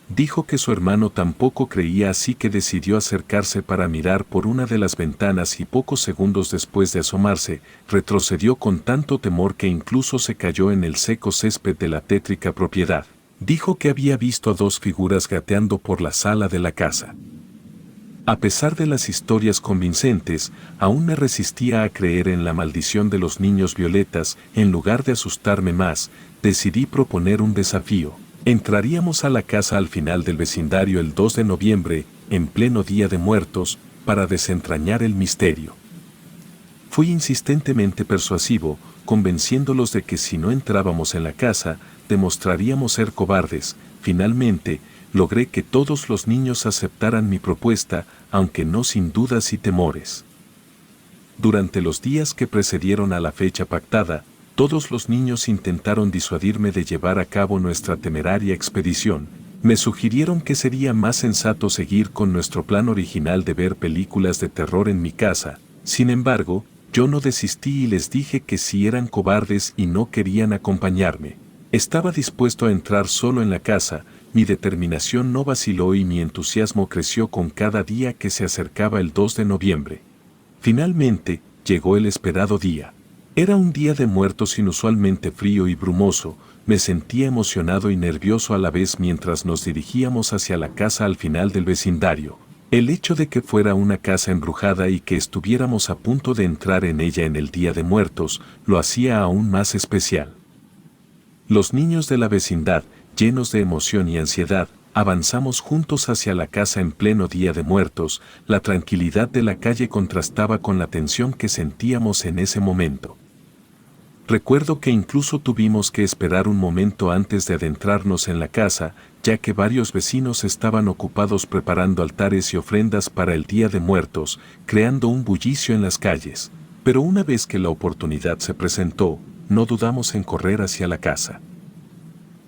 Dijo que su hermano tampoco creía, así que decidió acercarse para mirar por una de las ventanas y pocos segundos después de asomarse, retrocedió con tanto temor que incluso se cayó en el seco césped de la tétrica propiedad. Dijo que había visto a dos figuras gateando por la sala de la casa. A pesar de las historias convincentes, aún me resistía a creer en la maldición de los niños violetas. En lugar de asustarme más, decidí proponer un desafío. Entraríamos a la casa al final del vecindario el 2 de noviembre, en pleno Día de Muertos, para desentrañar el misterio. Fui insistentemente persuasivo, convenciéndolos de que si no entrábamos en la casa, demostraríamos ser cobardes. Finalmente, logré que todos los niños aceptaran mi propuesta, aunque no sin dudas y temores. Durante los días que precedieron a la fecha pactada, todos los niños intentaron disuadirme de llevar a cabo nuestra temeraria expedición. Me sugirieron que sería más sensato seguir con nuestro plan original de ver películas de terror en mi casa. Sin embargo, yo no desistí y les dije que si eran cobardes y no querían acompañarme, estaba dispuesto a entrar solo en la casa. Mi determinación no vaciló y mi entusiasmo creció con cada día que se acercaba el 2 de noviembre. Finalmente, llegó el esperado día. Era un día de muertos inusualmente frío y brumoso. Me sentía emocionado y nervioso a la vez mientras nos dirigíamos hacia la casa al final del vecindario. El hecho de que fuera una casa embrujada y que estuviéramos a punto de entrar en ella en el Día de Muertos, lo hacía aún más especial. Los niños de la vecindad, llenos de emoción y ansiedad, avanzamos juntos hacia la casa en pleno Día de Muertos. La tranquilidad de la calle contrastaba con la tensión que sentíamos en ese momento. Recuerdo que incluso tuvimos que esperar un momento antes de adentrarnos en la casa, ya que varios vecinos estaban ocupados preparando altares y ofrendas para el Día de Muertos, creando un bullicio en las calles. Pero una vez que la oportunidad se presentó, no dudamos en correr hacia la casa.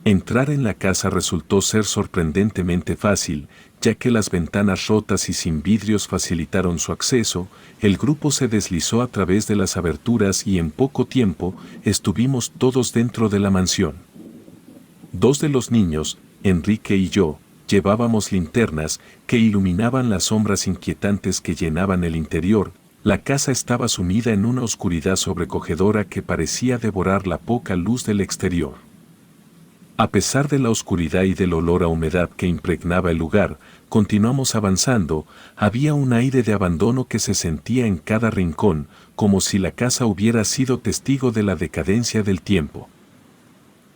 Entrar en la casa resultó ser sorprendentemente fácil, ya que las ventanas rotas y sin vidrios facilitaron su acceso. El grupo se deslizó a través de las aberturas y en poco tiempo estuvimos todos dentro de la mansión. Dos de los niños, Enrique y yo, llevábamos linternas que iluminaban las sombras inquietantes que llenaban el interior. La casa estaba sumida en una oscuridad sobrecogedora que parecía devorar la poca luz del exterior. A pesar de la oscuridad y del olor a humedad que impregnaba el lugar, continuamos avanzando. Había un aire de abandono que se sentía en cada rincón, como si la casa hubiera sido testigo de la decadencia del tiempo.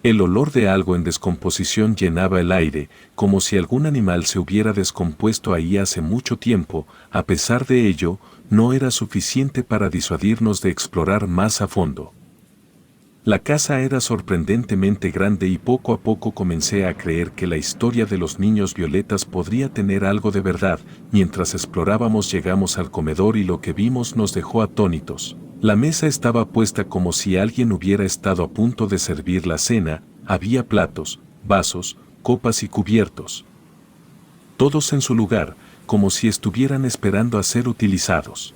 El olor de algo en descomposición llenaba el aire, como si algún animal se hubiera descompuesto ahí hace mucho tiempo. A pesar de ello, no era suficiente para disuadirnos de explorar más a fondo. La casa era sorprendentemente grande y poco a poco comencé a creer que la historia de los niños violetas podría tener algo de verdad. Mientras explorábamos llegamos al comedor y lo que vimos nos dejó atónitos. La mesa estaba puesta como si alguien hubiera estado a punto de servir la cena. Había platos, vasos, copas y cubiertos. Todos en su lugar, como si estuvieran esperando a ser utilizados.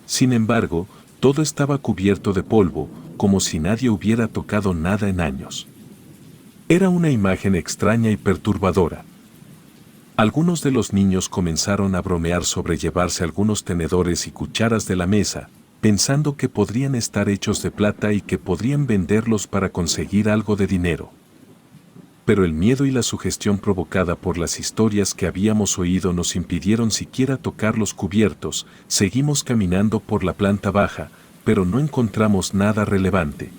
Sin embargo, todo estaba cubierto de polvo, como si nadie hubiera tocado nada en años. Era una imagen extraña y perturbadora. Algunos de los niños comenzaron a bromear sobre llevarse algunos tenedores y cucharas de la mesa, pensando que podrían estar hechos de plata y que podrían venderlos para conseguir algo de dinero. Pero el miedo y la sugestión provocada por las historias que habíamos oído nos impidieron siquiera tocar los cubiertos. Seguimos caminando por la planta baja, pero no encontramos nada relevante.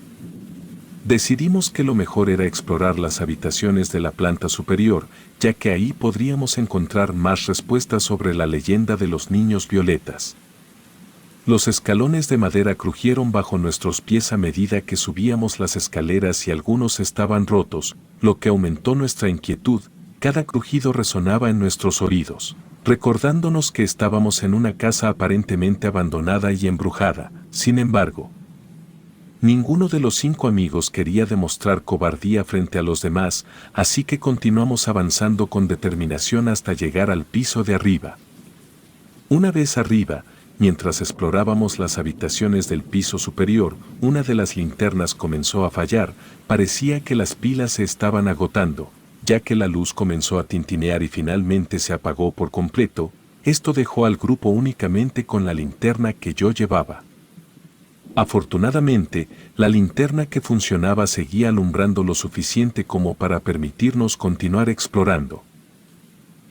Decidimos que lo mejor era explorar las habitaciones de la planta superior, ya que ahí podríamos encontrar más respuestas sobre la leyenda de los niños violetas. Los escalones de madera crujieron bajo nuestros pies a medida que subíamos las escaleras y algunos estaban rotos, lo que aumentó nuestra inquietud. Cada crujido resonaba en nuestros oídos. recordándonos que estábamos en una casa aparentemente abandonada y embrujada. Sin embargo, ninguno de los 5 amigos quería demostrar cobardía frente a los demás, así que continuamos avanzando con determinación hasta llegar al piso de arriba. Una vez arriba, mientras explorábamos las habitaciones del piso superior, una de las linternas comenzó a fallar. Parecía que las pilas se estaban agotando, ya que la luz comenzó a tintinear y finalmente se apagó por completo. Esto dejó al grupo únicamente con la linterna que yo llevaba. Afortunadamente, la linterna que funcionaba seguía alumbrando lo suficiente como para permitirnos continuar explorando.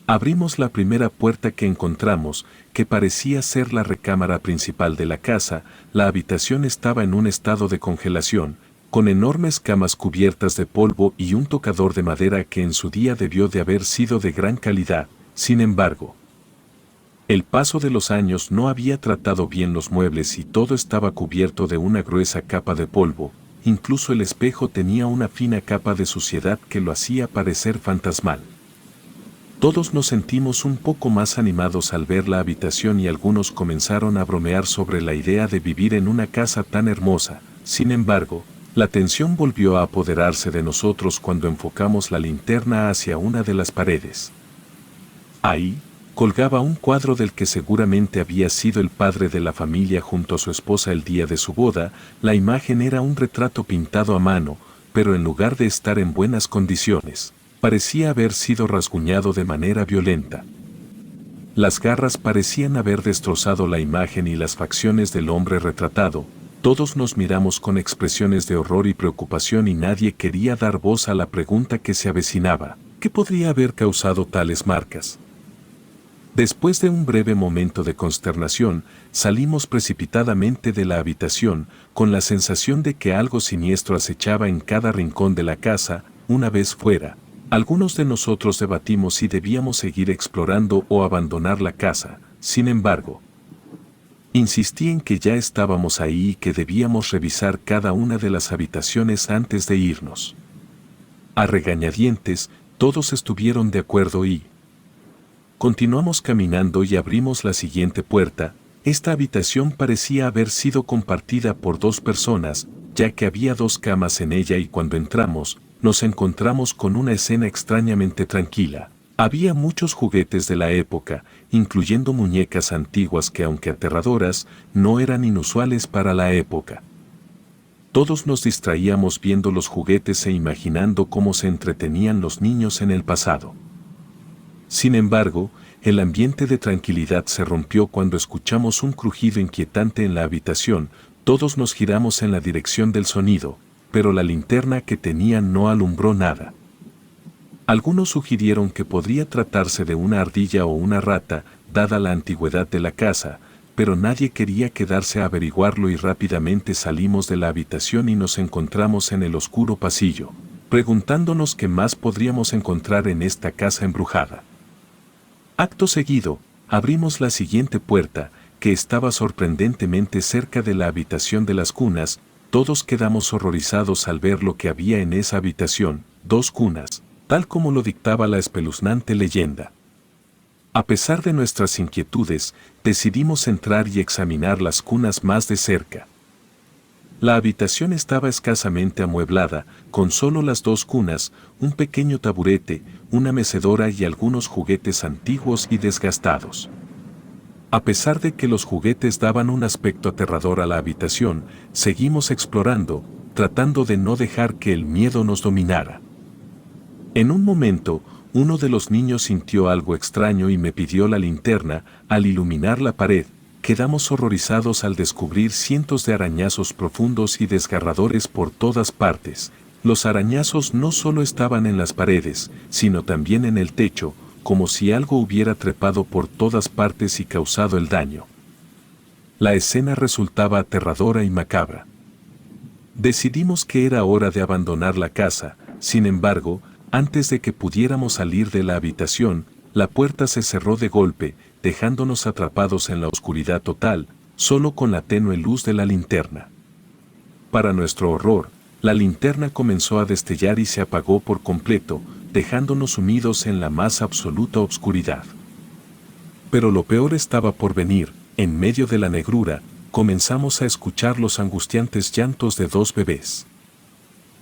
Abrimos la primera puerta que encontramos, que parecía ser la recámara principal de la casa. La habitación estaba en un estado de congelación, con enormes camas cubiertas de polvo y un tocador de madera que en su día debió de haber sido de gran calidad. Sin embargo, el paso de los años no había tratado bien los muebles y todo estaba cubierto de una gruesa capa de polvo. Incluso el espejo tenía una fina capa de suciedad que lo hacía parecer fantasmal. Todos nos sentimos un poco más animados al ver la habitación y algunos comenzaron a bromear sobre la idea de vivir en una casa tan hermosa. Sin embargo, la tensión volvió a apoderarse de nosotros cuando enfocamos la linterna hacia una de las paredes. Ahí, colgaba un cuadro del que seguramente había sido el padre de la familia junto a su esposa el día de su boda. La imagen era un retrato pintado a mano, pero en lugar de estar en buenas condiciones, parecía haber sido rasguñado de manera violenta. Las garras parecían haber destrozado la imagen y las facciones del hombre retratado. Todos nos miramos con expresiones de horror y preocupación y nadie quería dar voz a la pregunta que se avecinaba: ¿qué podría haber causado tales marcas? Después de un breve momento de consternación, salimos precipitadamente de la habitación, con la sensación de que algo siniestro acechaba en cada rincón de la casa. Una vez fuera, algunos de nosotros debatimos si debíamos seguir explorando o abandonar la casa. Sin embargo, insistí en que ya estábamos ahí y que debíamos revisar cada una de las habitaciones antes de irnos. A regañadientes, todos estuvieron de acuerdo y continuamos caminando y abrimos la siguiente puerta. Esta habitación parecía haber sido compartida por 2 personas, ya que había 2 camas en ella y cuando entramos, nos encontramos con una escena extrañamente tranquila. Había muchos juguetes de la época, incluyendo muñecas antiguas que, aunque aterradoras, no eran inusuales para la época. Todos nos distraíamos viendo los juguetes e imaginando cómo se entretenían los niños en el pasado. Sin embargo, el ambiente de tranquilidad se rompió cuando escuchamos un crujido inquietante en la habitación. Todos nos giramos en la dirección del sonido, pero la linterna que tenían no alumbró nada. Algunos sugirieron que podría tratarse de una ardilla o una rata, dada la antigüedad de la casa, pero nadie quería quedarse a averiguarlo y rápidamente salimos de la habitación y nos encontramos en el oscuro pasillo, preguntándonos qué más podríamos encontrar en esta casa embrujada. Acto seguido, abrimos la siguiente puerta, que estaba sorprendentemente cerca de la habitación de las cunas. Todos quedamos horrorizados al ver lo que había en esa habitación: 2 cunas, tal como lo dictaba la espeluznante leyenda. A pesar de nuestras inquietudes, decidimos entrar y examinar las cunas más de cerca. La habitación estaba escasamente amueblada, con solo las 2 cunas, un pequeño taburete, una mecedora y algunos juguetes antiguos y desgastados. A pesar de que los juguetes daban un aspecto aterrador a la habitación, seguimos explorando, tratando de no dejar que el miedo nos dominara. En un momento, uno de los niños sintió algo extraño y me pidió la linterna. Al iluminar la pared, quedamos horrorizados al descubrir cientos de arañazos profundos y desgarradores por todas partes. Los arañazos no solo estaban en las paredes, sino también en el techo, como si algo hubiera trepado por todas partes y causado el daño. La escena resultaba aterradora y macabra. Decidimos que era hora de abandonar la casa. Sin embargo, antes de que pudiéramos salir de la habitación, la puerta se cerró de golpe, dejándonos atrapados en la oscuridad total, solo con la tenue luz de la linterna. Para nuestro horror, la linterna comenzó a destellar y se apagó por completo, dejándonos sumidos en la más absoluta oscuridad. Pero lo peor estaba por venir. En medio de la negrura, comenzamos a escuchar los angustiantes llantos de 2 bebés.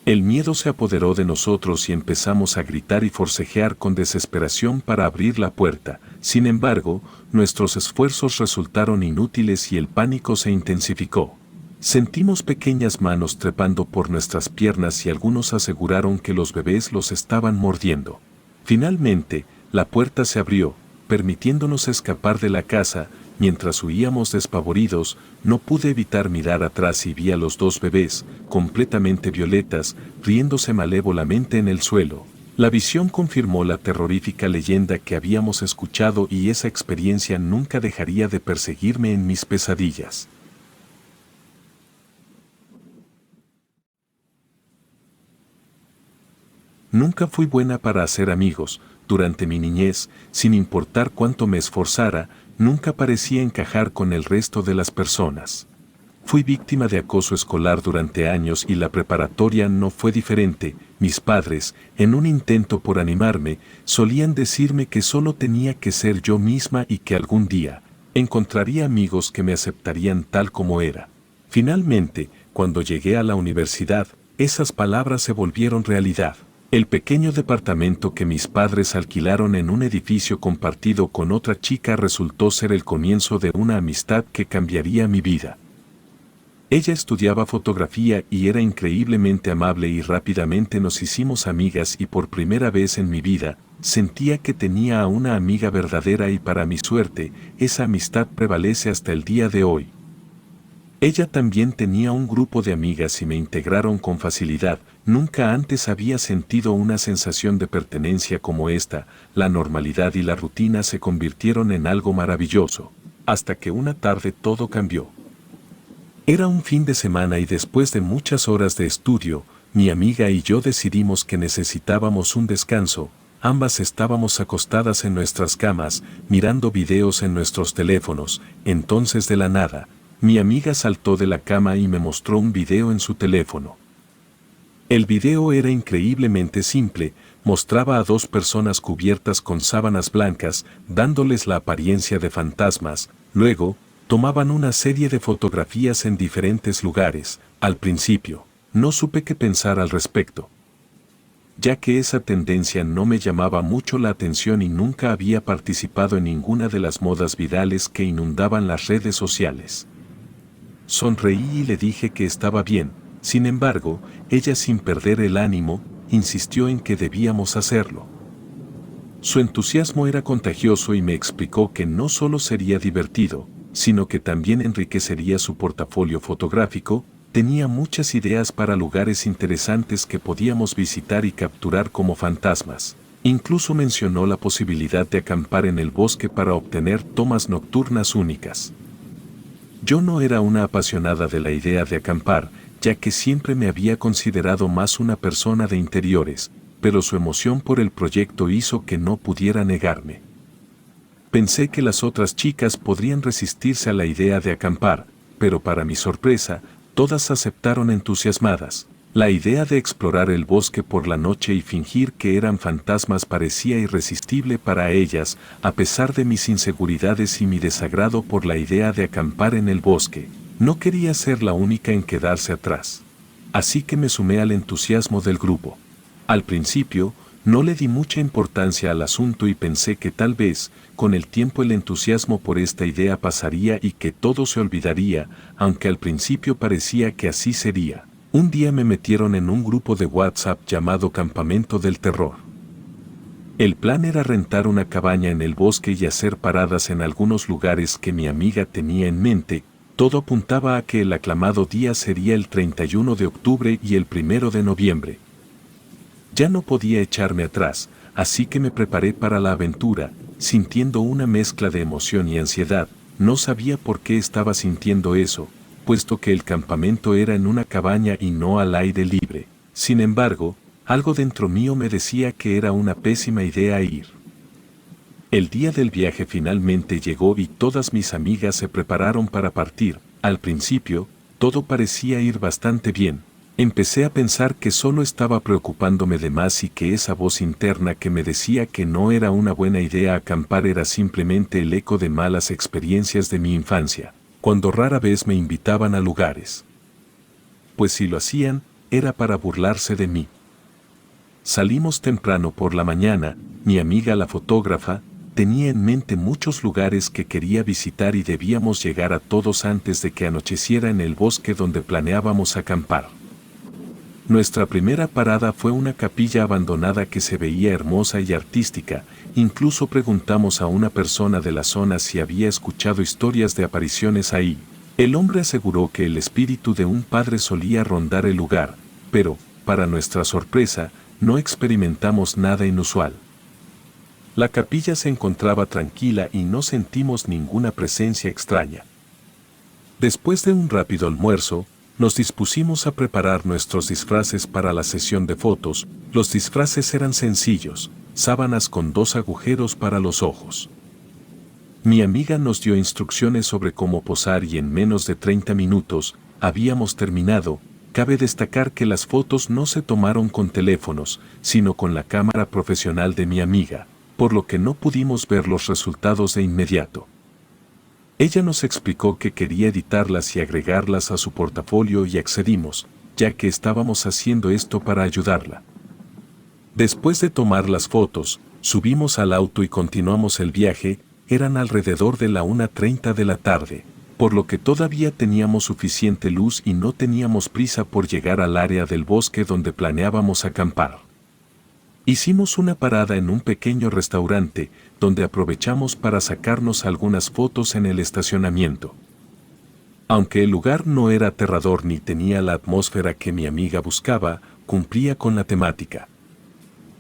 El miedo se apoderó de nosotros y empezamos a gritar y forcejear con desesperación para abrir la puerta. Sin embargo, nuestros esfuerzos resultaron inútiles y el pánico se intensificó. Sentimos pequeñas manos trepando por nuestras piernas y algunos aseguraron que los bebés los estaban mordiendo. Finalmente, la puerta se abrió, permitiéndonos escapar de la casa. Mientras huíamos despavoridos, no pude evitar mirar atrás y vi a los 2 bebés, completamente violetas, riéndose malévolamente en el suelo. La visión confirmó la terrorífica leyenda que habíamos escuchado y esa experiencia nunca dejaría de perseguirme en mis pesadillas. Nunca fui buena para hacer amigos. Durante mi niñez, sin importar cuánto me esforzara, nunca parecía encajar con el resto de las personas. Fui víctima de acoso escolar durante años y la preparatoria no fue diferente. Mis padres, en un intento por animarme, solían decirme que solo tenía que ser yo misma y que algún día encontraría amigos que me aceptarían tal como era. Finalmente, cuando llegué a la universidad, esas palabras se volvieron realidad. El pequeño departamento que mis padres alquilaron en un edificio compartido con otra chica resultó ser el comienzo de una amistad que cambiaría mi vida. Ella estudiaba fotografía y era increíblemente amable y rápidamente nos hicimos amigas y por primera vez en mi vida, sentía que tenía a una amiga verdadera y para mi suerte, esa amistad prevalece hasta el día de hoy. Ella también tenía un grupo de amigas y me integraron con facilidad. Nunca antes había sentido una sensación de pertenencia como esta. La normalidad y la rutina se convirtieron en algo maravilloso. Hasta que una tarde todo cambió. Era un fin de semana y después de muchas horas de estudio, mi amiga y yo decidimos que necesitábamos un descanso. Ambas estábamos acostadas en nuestras camas, mirando videos en nuestros teléfonos. Entonces de la nada, mi amiga saltó de la cama y me mostró un video en su teléfono. El video era increíblemente simple, mostraba a 2 personas cubiertas con sábanas blancas, dándoles la apariencia de fantasmas. Luego, tomaban una serie de fotografías en diferentes lugares. Al principio, no supe qué pensar al respecto, ya que esa tendencia no me llamaba mucho la atención y nunca había participado en ninguna de las modas virales que inundaban las redes sociales. Sonreí y le dije que estaba bien. Sin embargo, ella sin perder el ánimo, insistió en que debíamos hacerlo. Su entusiasmo era contagioso y me explicó que no solo sería divertido, sino que también enriquecería su portafolio fotográfico. Tenía muchas ideas para lugares interesantes que podíamos visitar y capturar como fantasmas. Incluso mencionó la posibilidad de acampar en el bosque para obtener tomas nocturnas únicas. Yo no era una apasionada de la idea de acampar, ya que siempre me había considerado más una persona de interiores, pero su emoción por el proyecto hizo que no pudiera negarme. Pensé que las otras chicas podrían resistirse a la idea de acampar, pero para mi sorpresa, todas aceptaron entusiasmadas. La idea de explorar el bosque por la noche y fingir que eran fantasmas parecía irresistible para ellas, a pesar de mis inseguridades y mi desagrado por la idea de acampar en el bosque. No quería ser la única en quedarse atrás. Así que me sumé al entusiasmo del grupo. Al principio, no le di mucha importancia al asunto y pensé que tal vez, con el tiempo el entusiasmo por esta idea pasaría y que todo se olvidaría, aunque al principio parecía que así sería. Un día me metieron en un grupo de WhatsApp llamado Campamento del Terror. El plan era rentar una cabaña en el bosque y hacer paradas en algunos lugares que mi amiga tenía en mente. Todo apuntaba a que el aclamado día sería el 31 de octubre y el 1 de noviembre. Ya no podía echarme atrás, así que me preparé para la aventura, sintiendo una mezcla de emoción y ansiedad. No sabía por qué estaba sintiendo eso, puesto que el campamento era en una cabaña y no al aire libre. Sin embargo, algo dentro mío me decía que era una pésima idea ir. El día del viaje finalmente llegó y todas mis amigas se prepararon para partir. Al principio, todo parecía ir bastante bien. Empecé a pensar que solo estaba preocupándome de más y que esa voz interna que me decía que no era una buena idea acampar era simplemente el eco de malas experiencias de mi infancia, cuando rara vez me invitaban a lugares. Pues si lo hacían, era para burlarse de mí. Salimos temprano por la mañana, mi amiga la fotógrafa tenía en mente muchos lugares que quería visitar y debíamos llegar a todos antes de que anocheciera en el bosque donde planeábamos acampar. Nuestra primera parada fue una capilla abandonada que se veía hermosa y artística. Incluso preguntamos a una persona de la zona si había escuchado historias de apariciones ahí. El hombre aseguró que el espíritu de un padre solía rondar el lugar, pero, para nuestra sorpresa, no experimentamos nada inusual. La capilla se encontraba tranquila y no sentimos ninguna presencia extraña. Después de un rápido almuerzo, nos dispusimos a preparar nuestros disfraces para la sesión de fotos. Los disfraces eran sencillos, sábanas con 2 agujeros para los ojos. Mi amiga nos dio instrucciones sobre cómo posar y en menos de 30 minutos habíamos terminado. Cabe destacar que las fotos no se tomaron con teléfonos, sino con la cámara profesional de mi amiga, por lo que no pudimos ver los resultados de inmediato. Ella nos explicó que quería editarlas y agregarlas a su portafolio y accedimos, ya que estábamos haciendo esto para ayudarla. Después de tomar las fotos, subimos al auto y continuamos el viaje. Eran alrededor de la 1:30 de la tarde, por lo que todavía teníamos suficiente luz y no teníamos prisa por llegar al área del bosque donde planeábamos acampar. Hicimos una parada en un pequeño restaurante, donde aprovechamos para sacarnos algunas fotos en el estacionamiento. Aunque el lugar no era aterrador ni tenía la atmósfera que mi amiga buscaba, cumplía con la temática.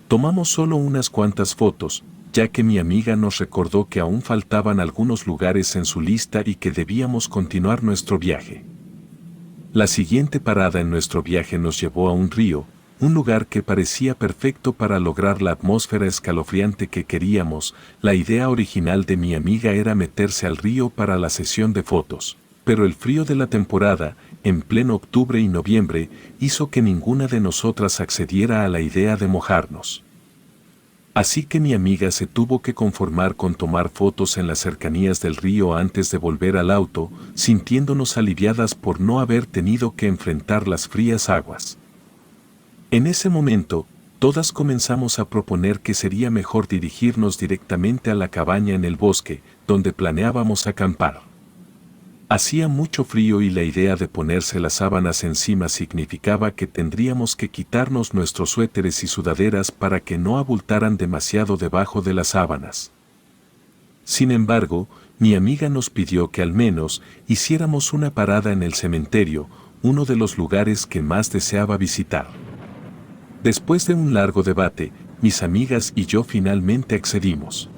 Tomamos solo unas cuantas fotos, ya que mi amiga nos recordó que aún faltaban algunos lugares en su lista y que debíamos continuar nuestro viaje. La siguiente parada en nuestro viaje nos llevó a un río, un lugar que parecía perfecto para lograr la atmósfera escalofriante que queríamos. La idea original de mi amiga era meterse al río para la sesión de fotos, pero el frío de la temporada, en pleno octubre y noviembre, hizo que ninguna de nosotras accediera a la idea de mojarnos. Así que mi amiga se tuvo que conformar con tomar fotos en las cercanías del río antes de volver al auto, sintiéndonos aliviadas por no haber tenido que enfrentar las frías aguas. En ese momento, todas comenzamos a proponer que sería mejor dirigirnos directamente a la cabaña en el bosque, donde planeábamos acampar. Hacía mucho frío y la idea de ponerse las sábanas encima significaba que tendríamos que quitarnos nuestros suéteres y sudaderas para que no abultaran demasiado debajo de las sábanas. Sin embargo, mi amiga nos pidió que al menos hiciéramos una parada en el cementerio, uno de los lugares que más deseaba visitar. Después de un largo debate, mis amigas y yo finalmente accedimos.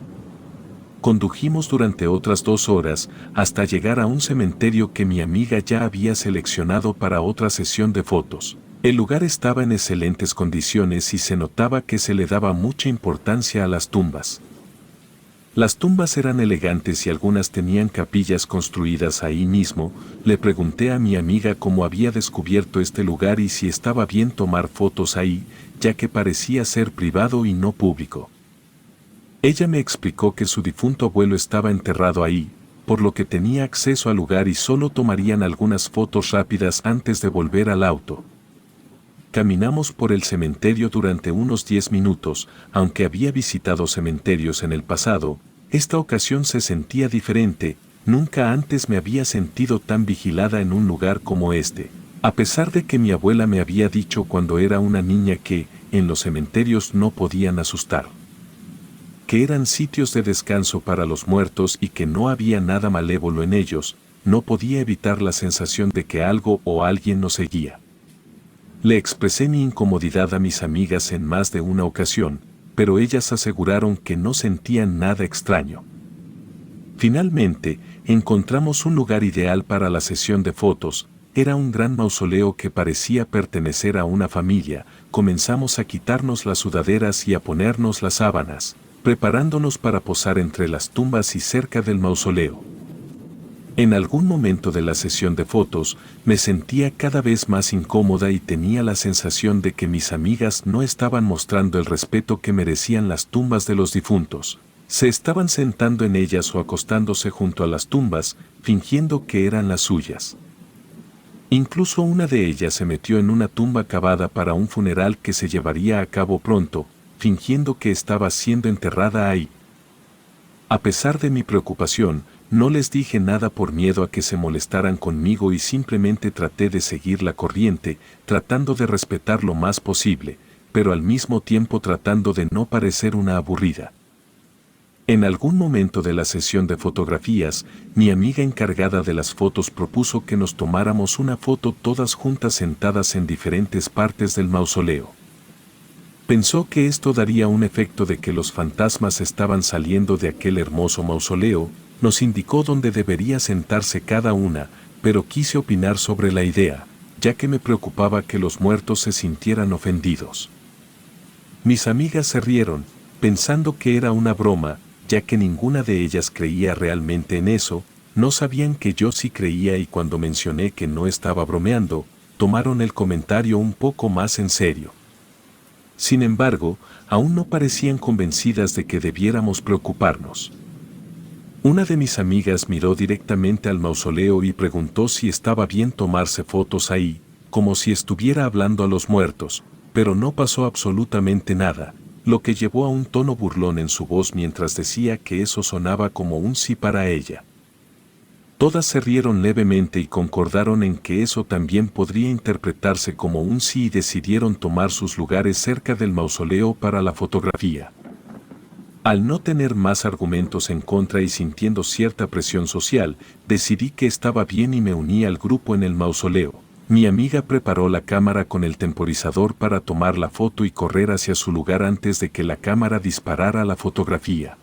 Condujimos durante otras 2 horas hasta llegar a un cementerio que mi amiga ya había seleccionado para otra sesión de fotos. El lugar estaba en excelentes condiciones y se notaba que se le daba mucha importancia a las tumbas. Las tumbas eran elegantes y algunas tenían capillas construidas ahí mismo. Le pregunté a mi amiga cómo había descubierto este lugar y si estaba bien tomar fotos ahí, ya que parecía ser privado y no público. Ella me explicó que su difunto abuelo estaba enterrado ahí, por lo que tenía acceso al lugar y solo tomarían algunas fotos rápidas antes de volver al auto. Caminamos por el cementerio durante unos 10 minutos, aunque había visitado cementerios en el pasado, esta ocasión se sentía diferente. Nunca antes me había sentido tan vigilada en un lugar como este, a pesar de que mi abuela me había dicho cuando era una niña que, en los cementerios no podían asustar, que eran sitios de descanso para los muertos y que no había nada malévolo en ellos. No podía evitar la sensación de que algo o alguien nos seguía. Le expresé mi incomodidad a mis amigas en más de una ocasión, pero ellas aseguraron que no sentían nada extraño. Finalmente, encontramos un lugar ideal para la sesión de fotos. Era un gran mausoleo que parecía pertenecer a una familia. Comenzamos a quitarnos las sudaderas y a ponernos las sábanas, preparándonos para posar entre las tumbas y cerca del mausoleo. En algún momento de la sesión de fotos, me sentía cada vez más incómoda y tenía la sensación de que mis amigas no estaban mostrando el respeto que merecían las tumbas de los difuntos. Se estaban sentando en ellas o acostándose junto a las tumbas, fingiendo que eran las suyas. Incluso una de ellas se metió en una tumba cavada para un funeral que se llevaría a cabo pronto, fingiendo que estaba siendo enterrada ahí. A pesar de mi preocupación, no les dije nada por miedo a que se molestaran conmigo y simplemente traté de seguir la corriente, tratando de respetar lo más posible, pero al mismo tiempo tratando de no parecer una aburrida. En algún momento de la sesión de fotografías, mi amiga encargada de las fotos propuso que nos tomáramos una foto todas juntas sentadas en diferentes partes del mausoleo. Pensó que esto daría un efecto de que los fantasmas estaban saliendo de aquel hermoso mausoleo, nos indicó dónde debería sentarse cada una, pero quise opinar sobre la idea, ya que me preocupaba que los muertos se sintieran ofendidos. Mis amigas se rieron, pensando que era una broma, ya que ninguna de ellas creía realmente en eso, no sabían que yo sí creía y cuando mencioné que no estaba bromeando, tomaron el comentario un poco más en serio. Sin embargo, aún no parecían convencidas de que debiéramos preocuparnos. Una de mis amigas miró directamente al mausoleo y preguntó si estaba bien tomarse fotos ahí, como si estuviera hablando a los muertos, pero no pasó absolutamente nada, lo que llevó a un tono burlón en su voz mientras decía que eso sonaba como un sí para ella. Todas se rieron levemente y concordaron en que eso también podría interpretarse como un sí y decidieron tomar sus lugares cerca del mausoleo para la fotografía. Al no tener más argumentos en contra y sintiendo cierta presión social, decidí que estaba bien y me uní al grupo en el mausoleo. Mi amiga preparó la cámara con el temporizador para tomar la foto y correr hacia su lugar antes de que la cámara disparara la fotografía.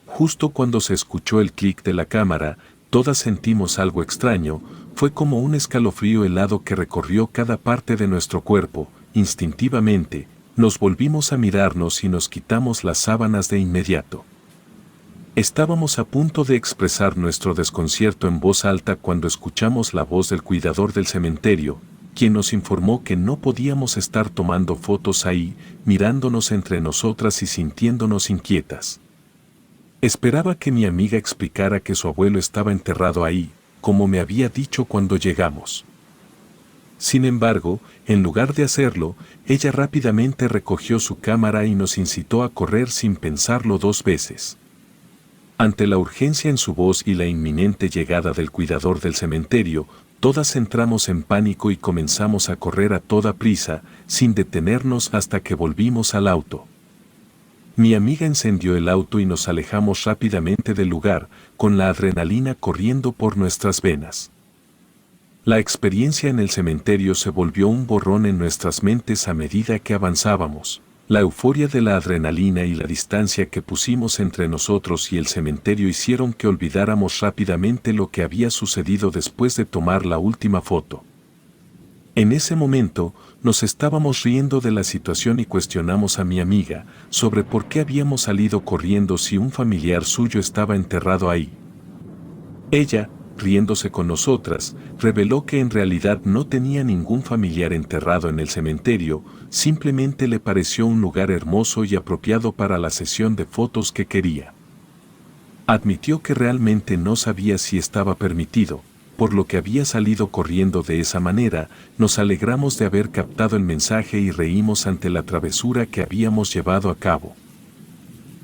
Justo cuando se escuchó el clic de la cámara, todas sentimos algo extraño, fue como un escalofrío helado que recorrió cada parte de nuestro cuerpo. Instintivamente, nos volvimos a mirarnos y nos quitamos las sábanas de inmediato. Estábamos a punto de expresar nuestro desconcierto en voz alta cuando escuchamos la voz del cuidador del cementerio, quien nos informó que no podíamos estar tomando fotos ahí, mirándonos entre nosotras y sintiéndonos inquietas. Esperaba que mi amiga explicara que su abuelo estaba enterrado ahí, como me había dicho cuando llegamos. Sin embargo, en lugar de hacerlo, ella rápidamente recogió su cámara y nos incitó a correr sin pensarlo dos veces. Ante la urgencia en su voz y la inminente llegada del cuidador del cementerio, todas entramos en pánico y comenzamos a correr a toda prisa, sin detenernos hasta que volvimos al auto. Mi amiga encendió el auto y nos alejamos rápidamente del lugar, con la adrenalina corriendo por nuestras venas. La experiencia en el cementerio se volvió un borrón en nuestras mentes a medida que avanzábamos. La euforia de la adrenalina y la distancia que pusimos entre nosotros y el cementerio hicieron que olvidáramos rápidamente lo que había sucedido después de tomar la última foto. En ese momento, nos estábamos riendo de la situación y cuestionamos a mi amiga sobre por qué habíamos salido corriendo si un familiar suyo estaba enterrado ahí. Ella, riéndose con nosotras, reveló que en realidad no tenía ningún familiar enterrado en el cementerio, simplemente le pareció un lugar hermoso y apropiado para la sesión de fotos que quería. Admitió que realmente no sabía si estaba permitido, por lo que había salido corriendo de esa manera. Nos alegramos de haber captado el mensaje y reímos ante la travesura que habíamos llevado a cabo.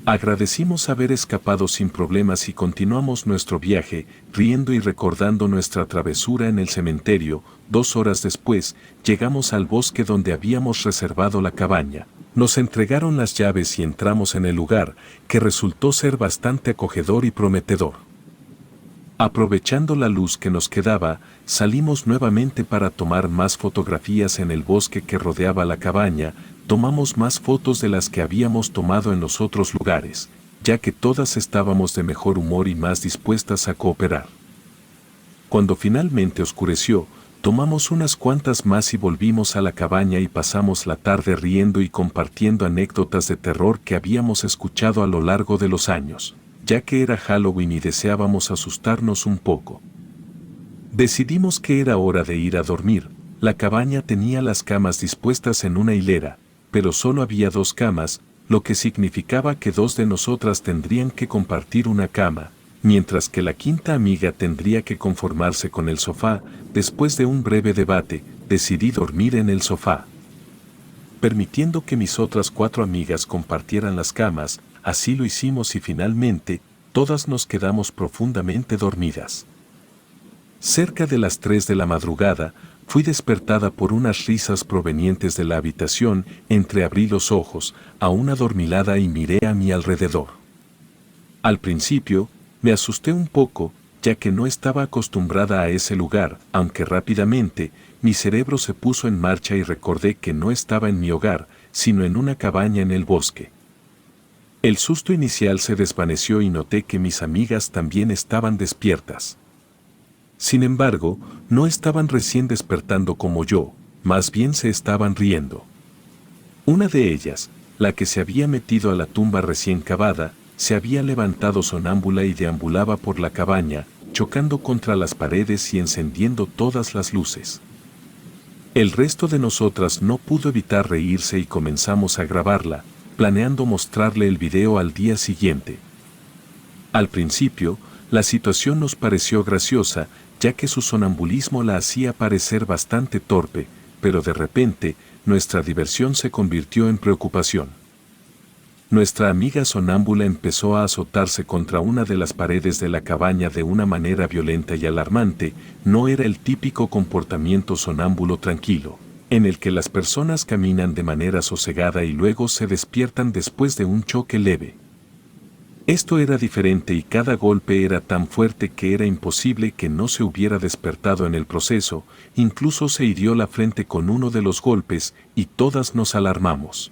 Agradecimos haber escapado sin problemas y continuamos nuestro viaje, riendo y recordando nuestra travesura en el cementerio. 2 horas después, llegamos al bosque donde habíamos reservado la cabaña. Nos entregaron las llaves y entramos en el lugar, que resultó ser bastante acogedor y prometedor. Aprovechando la luz que nos quedaba, salimos nuevamente para tomar más fotografías en el bosque que rodeaba la cabaña. Tomamos más fotos de las que habíamos tomado en los otros lugares, ya que todas estábamos de mejor humor y más dispuestas a cooperar. Cuando finalmente oscureció, tomamos unas cuantas más y volvimos a la cabaña y pasamos la tarde riendo y compartiendo anécdotas de terror que habíamos escuchado a lo largo de los años. ya que era Halloween y deseábamos asustarnos un poco. Decidimos que era hora de ir a dormir. La cabaña tenía las camas dispuestas en una hilera, pero solo había 2 camas, lo que significaba que 2 de nosotras tendrían que compartir una cama, mientras que la quinta amiga tendría que conformarse con el sofá. Después de un breve debate, decidí dormir en el sofá, permitiendo que mis otras 4 amigas compartieran las camas. Así lo hicimos y finalmente, todas nos quedamos profundamente dormidas. Cerca de las 3 de la madrugada, fui despertada por unas risas provenientes de la habitación. Entreabrí los ojos, aún adormilada, y miré a mi alrededor. Al principio, me asusté un poco, ya que no estaba acostumbrada a ese lugar, aunque rápidamente, mi cerebro se puso en marcha y recordé que no estaba en mi hogar, sino en una cabaña en el bosque. El susto inicial se desvaneció y noté que mis amigas también estaban despiertas. Sin embargo, no estaban recién despertando como yo, más bien se estaban riendo. Una de ellas, la que se había metido a la tumba recién cavada, se había levantado sonámbula y deambulaba por la cabaña, chocando contra las paredes y encendiendo todas las luces. El resto de nosotras no pudo evitar reírse y comenzamos a grabarla, planeando mostrarle el video al día siguiente. Al principio, la situación nos pareció graciosa, ya que su sonambulismo la hacía parecer bastante torpe, pero de repente, nuestra diversión se convirtió en preocupación. Nuestra amiga sonámbula empezó a azotarse contra una de las paredes de la cabaña de una manera violenta y alarmante. No era el típico comportamiento sonámbulo tranquilo, en el que las personas caminan de manera sosegada y luego se despiertan después de un choque leve. Esto era diferente y cada golpe era tan fuerte que era imposible que no se hubiera despertado en el proceso. Incluso se hirió la frente con uno de los golpes y todas nos alarmamos.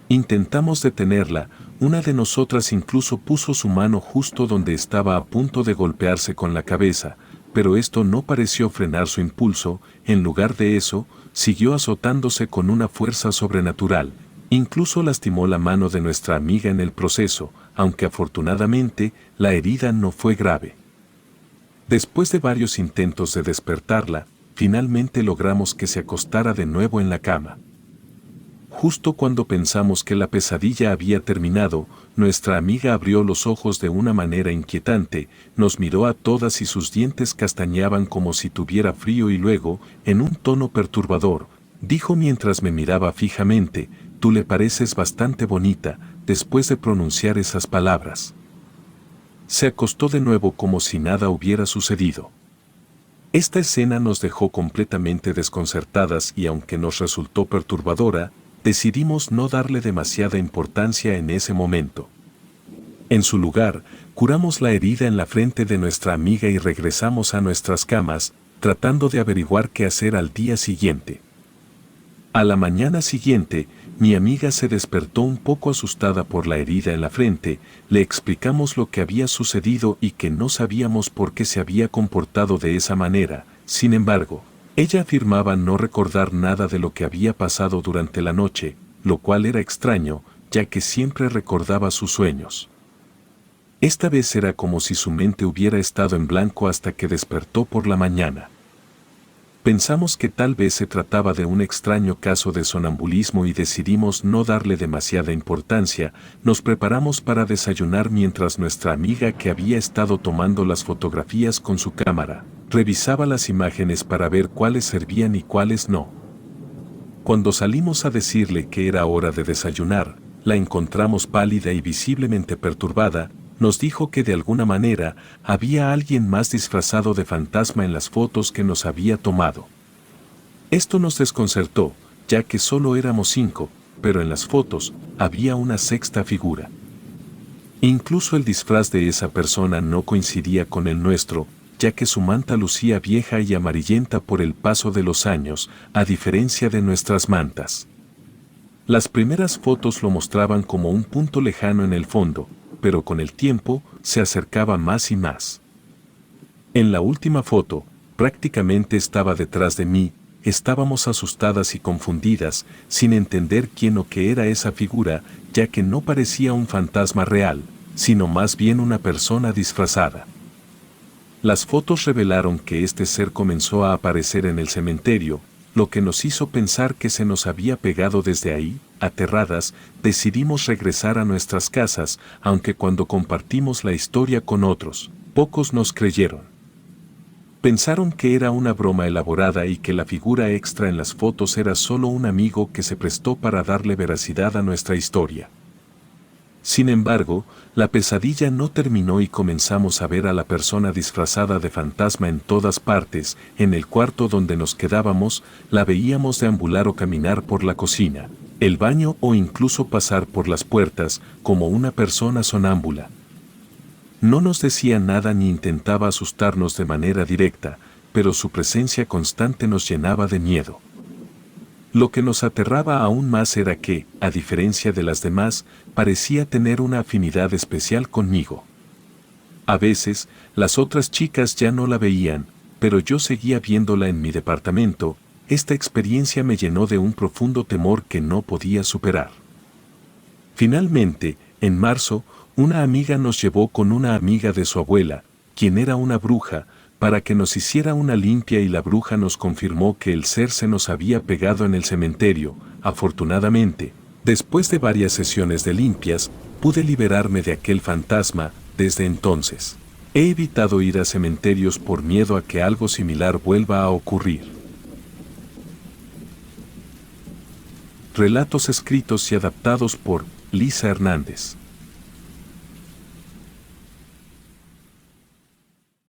Intentamos detenerla. Una de nosotras incluso puso su mano justo donde estaba a punto de golpearse con la cabeza, pero esto no pareció frenar su impulso. En lugar de eso, siguió azotándose con una fuerza sobrenatural. Incluso lastimó la mano de nuestra amiga en el proceso, aunque afortunadamente la herida no fue grave. Después de varios intentos de despertarla, finalmente logramos que se acostara de nuevo en la cama. Justo cuando pensamos que la pesadilla había terminado, nuestra amiga abrió los ojos de una manera inquietante, nos miró a todas y sus dientes castañeaban como si tuviera frío y luego, en un tono perturbador, dijo mientras me miraba fijamente: «Tú le pareces bastante bonita», después de pronunciar esas palabras. Se acostó de nuevo como si nada hubiera sucedido. Esta escena nos dejó completamente desconcertadas y aunque nos resultó perturbadora, decidimos no darle demasiada importancia en ese momento. En su lugar, curamos la herida en la frente de nuestra amiga y regresamos a nuestras camas, tratando de averiguar qué hacer al día siguiente. A la mañana siguiente, mi amiga se despertó un poco asustada por la herida en la frente. Le explicamos lo que había sucedido y que no sabíamos por qué se había comportado de esa manera. Sin embargo, ella afirmaba no recordar nada de lo que había pasado durante la noche, lo cual era extraño, ya que siempre recordaba sus sueños. Esta vez era como si su mente hubiera estado en blanco hasta que despertó por la mañana. Pensamos que tal vez se trataba de un extraño caso de sonambulismo y decidimos no darle demasiada importancia. Nos preparamos para desayunar mientras nuestra amiga, que había estado tomando las fotografías con su cámara, revisaba las imágenes para ver cuáles servían y cuáles no. Cuando salimos a decirle que era hora de desayunar, la encontramos pálida y visiblemente perturbada. Nos dijo que de alguna manera había alguien más disfrazado de fantasma en las fotos que nos había tomado. Esto nos desconcertó, ya que solo éramos 5, pero en las fotos había una sexta figura. Incluso el disfraz de esa persona no coincidía con el nuestro, ya que su manta lucía vieja y amarillenta por el paso de los años, a diferencia de nuestras mantas. Las primeras fotos lo mostraban como un punto lejano en el fondo, pero con el tiempo se acercaba más y más. En la última foto, prácticamente estaba detrás de mí. Estábamos asustadas y confundidas, sin entender quién o qué era esa figura, ya que no parecía un fantasma real, sino más bien una persona disfrazada. Las fotos revelaron que este ser comenzó a aparecer en el cementerio, lo que nos hizo pensar que se nos había pegado desde ahí. Aterradas, decidimos regresar a nuestras casas, aunque cuando compartimos la historia con otros, pocos nos creyeron. Pensaron que era una broma elaborada y que la figura extra en las fotos era solo un amigo que se prestó para darle veracidad a nuestra historia. Sin embargo, la pesadilla no terminó y comenzamos a ver a la persona disfrazada de fantasma en todas partes. En el cuarto donde nos quedábamos, la veíamos deambular o caminar por la cocina, el baño o incluso pasar por las puertas, como una persona sonámbula. No nos decía nada ni intentaba asustarnos de manera directa, pero su presencia constante nos llenaba de miedo. Lo que nos aterraba aún más era que, a diferencia de las demás, parecía tener una afinidad especial conmigo. A veces, las otras chicas ya no la veían, pero yo seguía viéndola en mi departamento. Esta experiencia me llenó de un profundo temor que no podía superar. Finalmente, en marzo, una amiga nos llevó con una amiga de su abuela, quien era una bruja, para que nos hiciera una limpia y la bruja nos confirmó que el ser se nos había pegado en el cementerio. Afortunadamente, después de varias sesiones de limpias, pude liberarme de aquel fantasma. Desde entonces, he evitado ir a cementerios por miedo a que algo similar vuelva a ocurrir. Relatos escritos y adaptados por Lisa Hernández.